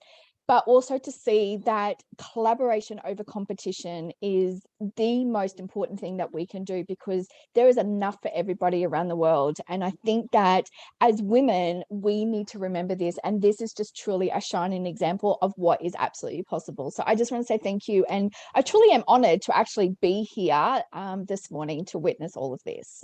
but also to see that collaboration over competition is the most important thing that we can do, because there is enough for everybody around the world. And I think that as women, we need to remember this. And this is just truly a shining example of what is absolutely possible. So I just want to say thank you. And I truly am honored to actually be here this morning to witness all of this.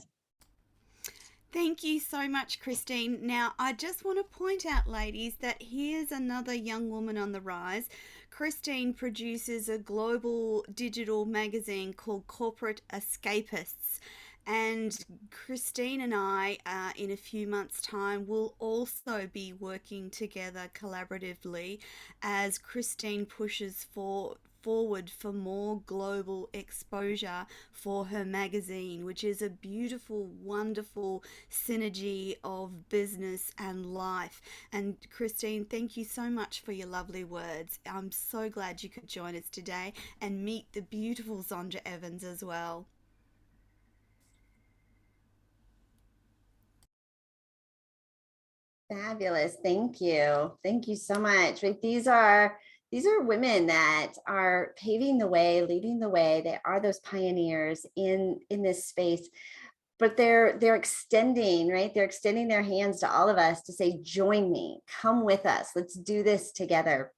Thank you so much, Christine. Now, I just want to point out, ladies, that here's another young woman on the rise. Christine produces a global digital magazine called Corporate Escapists. And Christine and I, in a few months' time, will also be working together collaboratively as Christine pushes forward for more global exposure for her magazine, which is a beautiful, wonderful synergy of business and life. And Christine, thank you so much for your lovely words. I'm so glad you could join us today and meet the beautiful Zondra Evans as well. Fabulous. Thank you. Thank you so much. Right. These are women that are paving the way, leading the way. They are those pioneers in this space, but they're extending, right? They're extending their hands to all of us to say, join me, come with us. Let's do this together.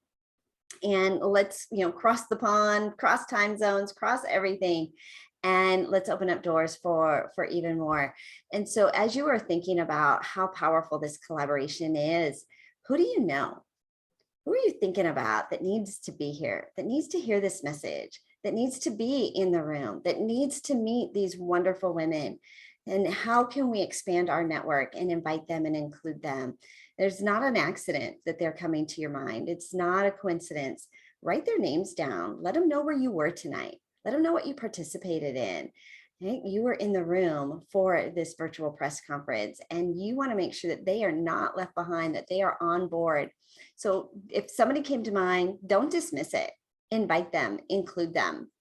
And let's, cross the pond, cross time zones, cross everything. And let's open up doors for even more. And so as you are thinking about how powerful this collaboration is, who do you know? Who are you thinking about that needs to be here, that needs to hear this message, that needs to be in the room, that needs to meet these wonderful women? And how can we expand our network and invite them and include them? There's not an accident that they're coming to your mind. It's not a coincidence. Write their names down. Let them know where you were tonight. Let them know what you participated in. Right? You were in the room for this virtual press conference, and you want to make sure that they are not left behind, that they are on board. So if somebody came to mind, don't dismiss it. Invite them, include them.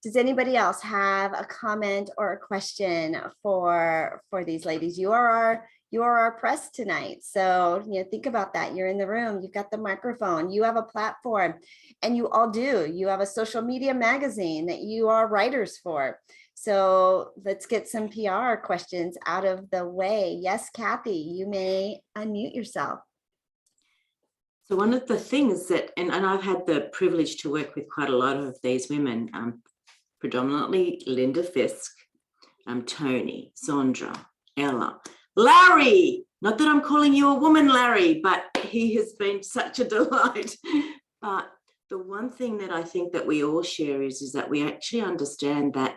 Does anybody else have a comment or a question for these ladies? You are our press tonight. So, think about that. You're in the room, you've got the microphone, you have a platform, and you all do. You have a social media magazine that you are writers for. So let's get some PR questions out of the way. Yes, Kathy, you may unmute yourself. So one of the things that, and I've had the privilege to work with quite a lot of these women, predominantly Linda Fisk, Tony, Zondra, Ella, Larry. Not that I'm calling you a woman, Larry, but he has been such a delight. But the one thing that I think that we all share is that we actually understand that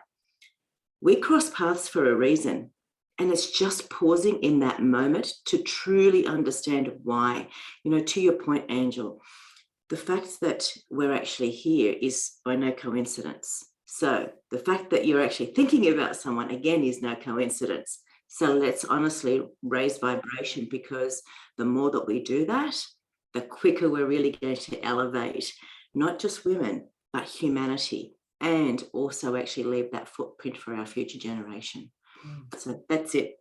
we cross paths for a reason. And it's just pausing in that moment to truly understand why. To your point, Angel, the fact that we're actually here is by no coincidence. So the fact that you're actually thinking about someone, again, is no coincidence. So let's honestly raise vibration, because the more that we do that, the quicker we're really going to elevate not just women, but humanity, and also actually leave that footprint for our future generation. So that's it.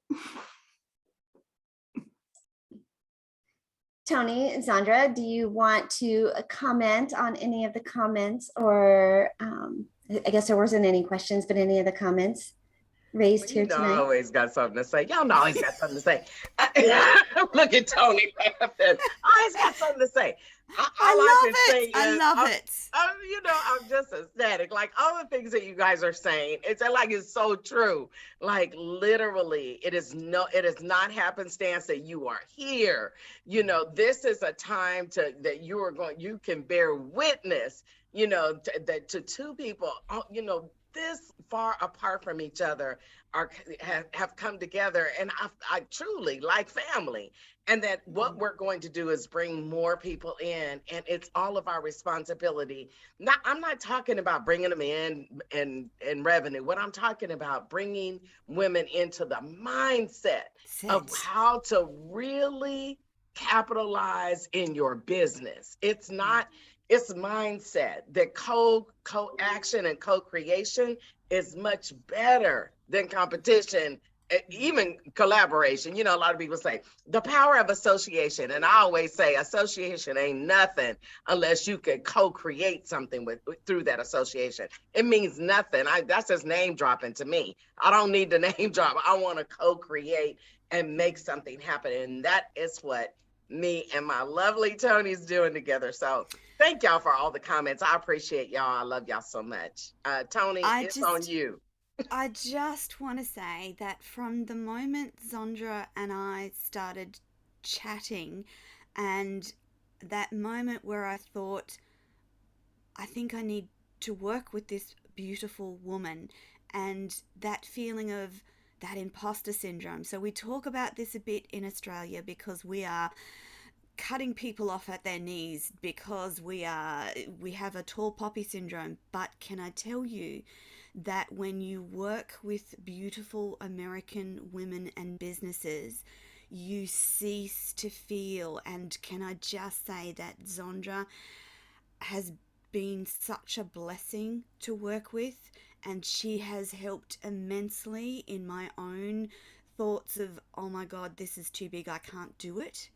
Tony, Zondra, do you want to comment on any of the comments, or I guess there wasn't any questions, but any of the comments? raised You here know, I tonight. always got something to say. Y'all know I always got something to say. Look at Tony laughing. I always got something to say. All I can say love it. I is, love it. I'm just ecstatic. Like all the things that you guys are saying, it's so true. Like literally, it is not happenstance that you are here. You know, this is a time that you can bear witness, to two people, this far apart from each other have come together, and I truly like family, and that what we're going to do is bring more people in, and it's all of our responsibility. I'm not talking about bringing them in and revenue. What I'm talking about, bringing women into the mindset of how to really capitalize in your business. It's mindset. That co-action and co-creation is much better than competition, even collaboration. A lot of people say the power of association, and I always say association ain't nothing unless you can co-create something through that association. It means nothing. That's just name dropping to me. I don't need the name drop. I want to co-create and make something happen, and that is what me and my lovely Tony's doing together. So thank y'all for all the comments. I appreciate y'all. I love y'all so much. Tony, it's on you. I just want to say that from the moment Zondra and I started chatting, and that moment where I thought, I think I need to work with this beautiful woman, and that feeling of that imposter syndrome. So we talk about this a bit in Australia because we are cutting people off at their knees because we have a tall poppy syndrome. But can I tell you that when you work with beautiful American women and businesses, you cease to feel. And can I just say that Zondra has been such a blessing to work with, and she has helped immensely in my own thoughts of, oh my God, this is too big, I can't do it.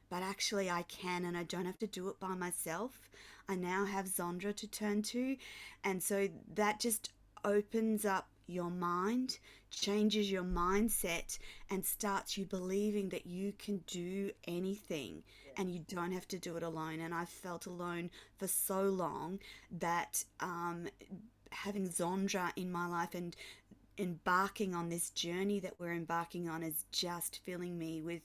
But actually I can, and I don't have to do it by myself. I now have Zondra to turn to. And so that just opens up your mind, changes your mindset, and starts you believing that you can do anything and you don't have to do it alone. And I've felt alone for so long that having Zondra in my life and embarking on this journey that we're embarking on is just filling me with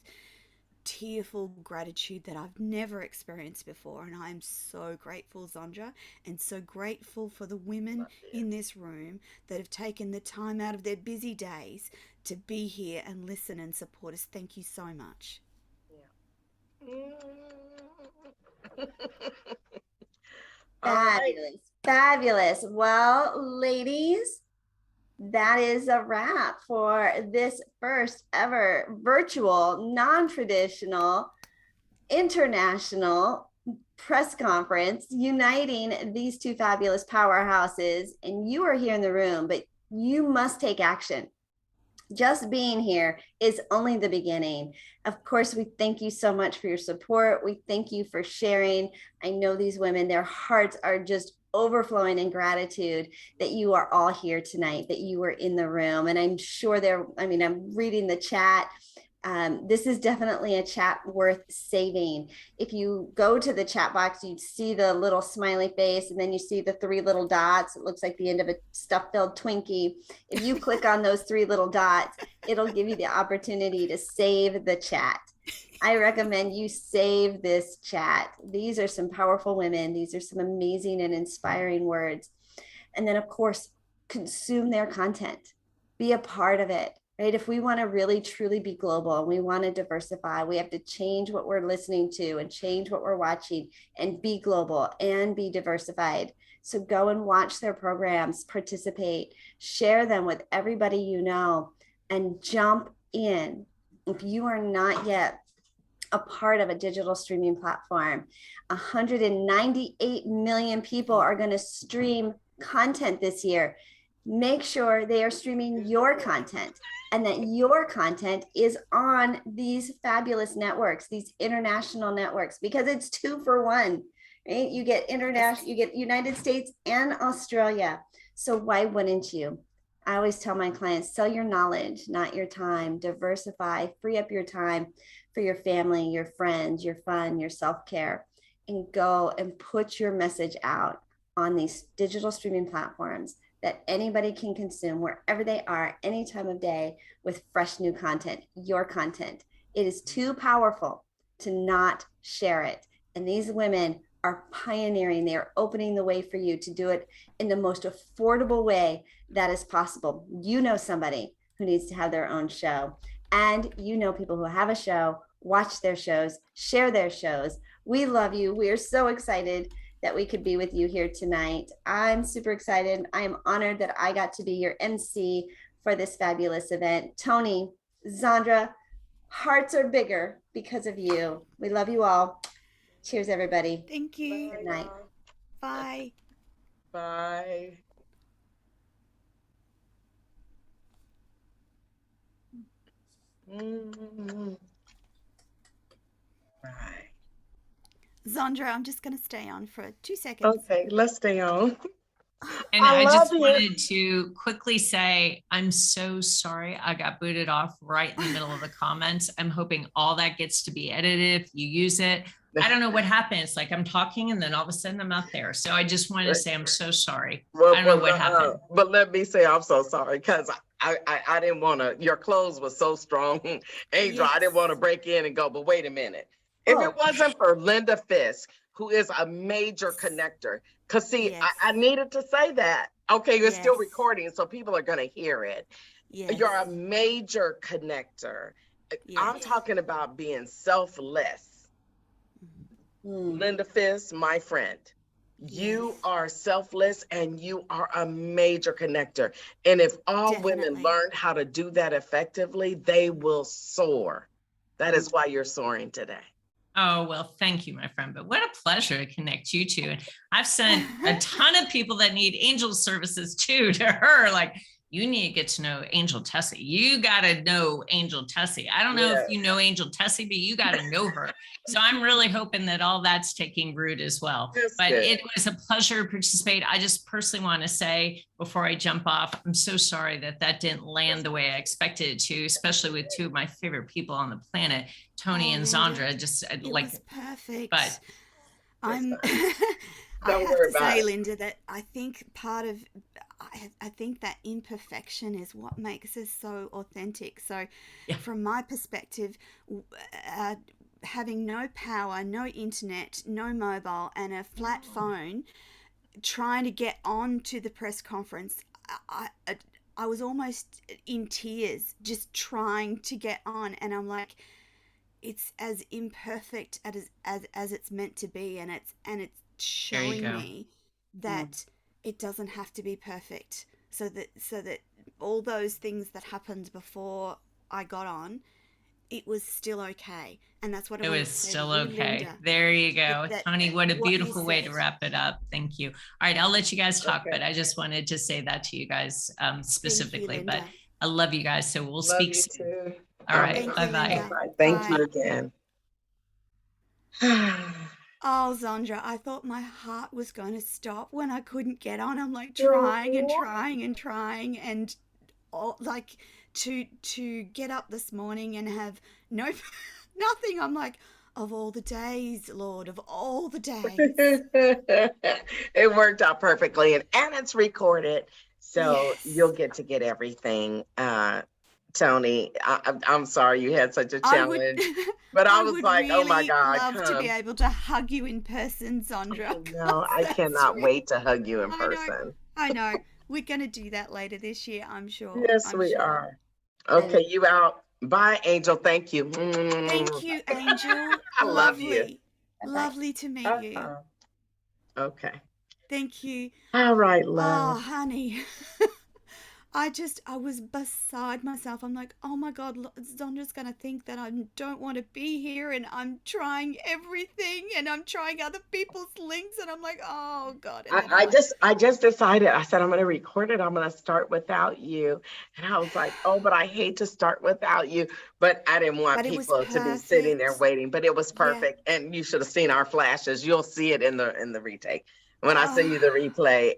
tearful gratitude that I've never experienced before. And I'm so grateful, Zondra, and so grateful for the women in this room that have taken the time out of their busy days to be here and listen and support us. Thank you so much. Fabulous. Fabulous. Well, ladies, that is a wrap for this first ever virtual, non-traditional, international press conference uniting these two fabulous powerhouses. And you are here in the room, but you must take action. Just being here is only the beginning. Of course, we thank you so much for your support. We thank you for sharing. I know these women, their hearts are just overflowing in gratitude that you are all here tonight, that you were in the room. And I'm sure I'm reading the chat. This is definitely a chat worth saving. If you go to the chat box, you see the little smiley face, and then you see the three little dots. It looks like the end of a stuff-filled Twinkie. If you click on those three little dots, it'll give you the opportunity to save the chat. I recommend you save this chat. These are some powerful women. These are some amazing and inspiring words. And then, of course, consume their content. Be a part of it. Right? If we want to really truly be global and we want to diversify, we have to change what we're listening to and change what we're watching and be global and be diversified. So go and watch their programs, participate, share them with everybody you know, and jump in. If you are not yet a part of a digital streaming platform, 198 million people are going to stream content this year. Make sure they are streaming your content, and that your content is on these fabulous networks, these international networks, because it's 2 for 1, right? You get international, you get United States and Australia. So why wouldn't you? I always tell my clients, sell your knowledge, not your time. Diversify, free up your time for your family, your friends, your fun, your self-care, and go and put your message out on these digital streaming platforms that anybody can consume wherever they are, any time of day, with fresh new content, your content. It is too powerful to not share it. And these women are pioneering. They are opening the way for you to do it in the most affordable way that is possible. You know somebody who needs to have their own show, and you know people who have a show. Watch their shows, share their shows. We love you. We are so excited that we could be with you here tonight. I'm super excited. I am honored that I got to be your MC for this fabulous event. Tony, Zandra, hearts are bigger because of you. We love you all. Cheers, everybody. Thank you. Good night. Bye. Bye. Right. Zandra, I'm just going to stay on for 2 seconds. Okay, let's stay on. And I I just love you. wanted to quickly say, I'm so sorry I got booted off right in the middle of the comments. I'm hoping all that gets to be edited if you use it. I don't know what happened. It's like I'm talking and then all of a sudden I'm out there. So I just wanted to say I'm so sorry. Well, I don't know what happened. But let me say I'm so sorry because I didn't want to. Your clothes were so strong, Angel. I didn't want to break in and go. But wait a minute. If it wasn't for Linda Fisk, who is a major connector, because see, I needed to say that. Okay, you're still recording, so people are going to hear it. You're a major connector. I'm talking about being selfless. Linda Fisk, my friend, you are selfless and you are a major connector. And if all women learn how to do that effectively, they will soar. That is why you're soaring today. Oh, well, thank you, my friend. But what a pleasure to connect you two. And I've sent a ton of people that need angel services too to her. Like, you need to get to know Angel Tessie. You got to know Angel Tessie. I don't know if you know Angel Tessie, but you got to know her. So I'm really hoping that all that's taking root as well. But it was a pleasure to participate. I just personally want to say before I jump off, I'm so sorry that that didn't land the way I expected it to, especially with two of my favorite people on the planet, Tony and Zandra. Just it like was perfect. But I'm I Don't have worry to about say, it. Linda, that I think part of I think that imperfection is what makes us so authentic. So from my perspective, having no power, no internet, no mobile, and a flat phone, trying to get on to the press conference, I was almost in tears just trying to get on, and I'm like, it's as imperfect as it's meant to be, and it's showing me that it doesn't have to be perfect, so that all those things that happened before I got on, it was still okay. And that's what it was still okay. Linda. There you go. Tony, what a beautiful way to wrap it up. Thank you. All right, I'll let you guys talk, but I just wanted to say that to you guys specifically. But I love you guys, so we'll speak soon. Too. All right, bye-bye. Thank you again. Oh, Zandra, I thought my heart was going to stop when I couldn't get on. I'm like trying and like to get up this morning and have nothing. I'm like, of all the days, Lord, of all the days. It worked out perfectly, and it's recorded, so you'll get to get everything. Tony, I'm sorry you had such a challenge, but I was like, really, oh my God, love to be able to hug you in person, Zandra. No, I cannot wait to hug you in person. I know. We're going to do that later this year, I'm sure. Yes, we are. Okay, you out. Bye, Angel. Thank you. Thank you, Angel. I love you. Lovely to meet you. Okay. Thank you. All right, love. Oh, honey. I was beside myself. I'm like, oh my God, Zandra's going to think that I don't want to be here, and I'm trying everything, and I'm trying other people's links, and I'm like, oh God. I just decided, I said, I'm going to record it. I'm going to start without you. And I was like, oh, but I hate to start without you. But I didn't want people to be sitting there waiting, but it was perfect. Yeah. And you should have seen our flashes. You'll see it in the retake. when I send you the replay.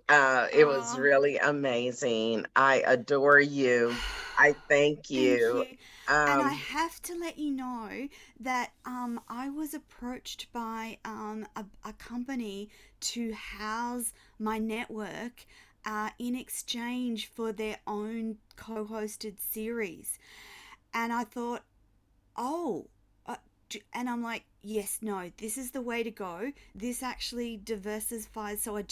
It was Oh. really amazing. I adore you. I thank Thank you. you. And I Um, have to let you know that I was approached by a company to house my network in exchange for their own co-hosted series. And I thought, oh, and I'm like, yes, no, this is the way to go. This actually diversifies. So I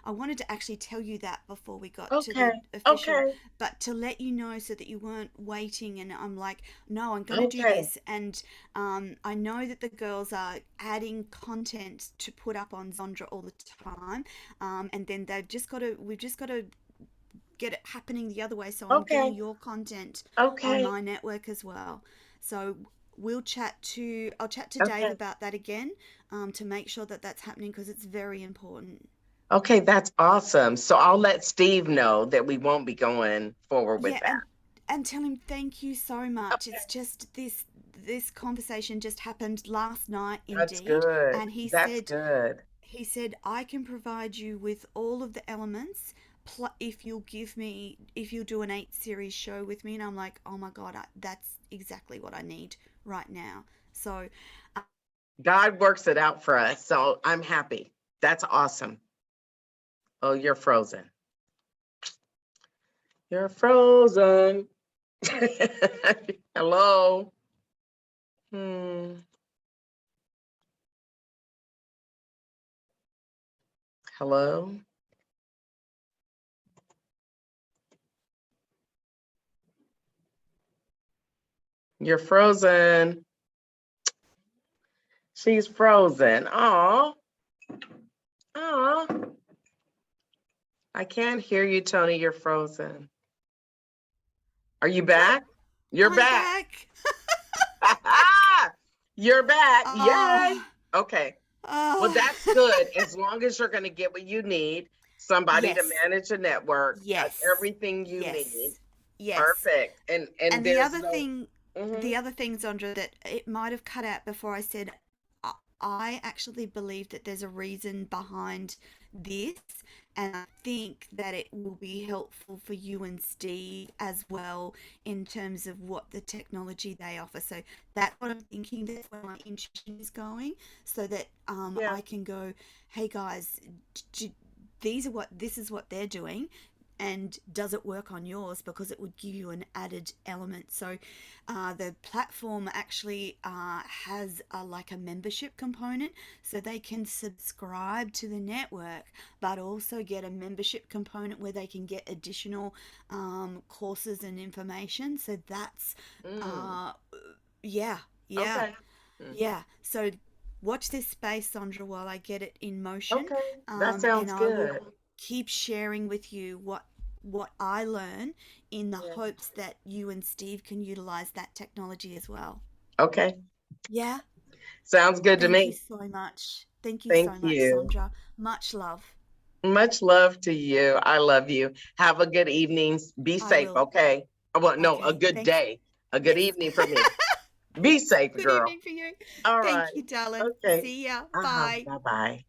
wanted to actually tell you that before we got to okay, the official, okay, but to let you know so that you weren't waiting. And I'm like, no, I'm going to do okay, this. And I know that the girls are adding content to put up on Zondra all the time. And then we've just got to get it happening the other way. So I'm okay, getting your content on okay, my network as well. So I'll chat to Dave okay. about that again, to make sure that that's happening because it's very important. Okay, that's awesome. So I'll let Steve know that we won't be going forward with Yeah, that. and tell him thank you so much. It's just this conversation just happened last night That's indeed, good. and That's good. he said I can provide you with all of the elements if you'll do an 8 series show with me. And I'm like, oh my god, that's exactly what I need right now. So God works it out for us. So I'm happy. That's awesome. Oh, you're frozen. You're frozen. Hello. Hello. You're frozen. She's frozen. Oh. Oh. I can't hear you, Tony. You're frozen. Are you back? You're I'm back. back. You're back. Yay. Oh, Okay. Well, oh. that's good. As long as you're going to get what you need, somebody to Yes. manage a network, Yes. everything you need. Yes. Yes. Perfect. And And the there's other no. thing, Mhm. Zondra, that it might have cut out before I said, I actually believe that there's a reason behind this, and I think that it will be helpful for you and Steve as well in terms of what the technology they offer. So that's what I'm thinking. That's where my intuition is going, so that Yeah. I can go, hey guys, this is what they're doing, and does it work on yours, because it would give you an added element. So the platform actually has like a membership component, so they can subscribe to the network but also get a membership component where they can get additional courses and information. So that's yeah. Okay. Yeah, so watch this space, Sandra, while I get it in motion. Okay. That sounds And I good. will keep sharing with you what I learn, in the Yeah. hopes that you and Steve can utilize that technology as well. Okay. Yeah. Sounds good to Thank you me. so much. Thank you so Thank much, you. Sandra. Much love. Much love to you. I love you. Have a good evening. Be I safe, will. okay? Well, no, a Okay. good Thanks. day. A good Yes. evening for me. Be safe, Good girl. evening for you. All Thank right. you, darling. Okay. See ya. Uh-huh. Bye. Bye-bye.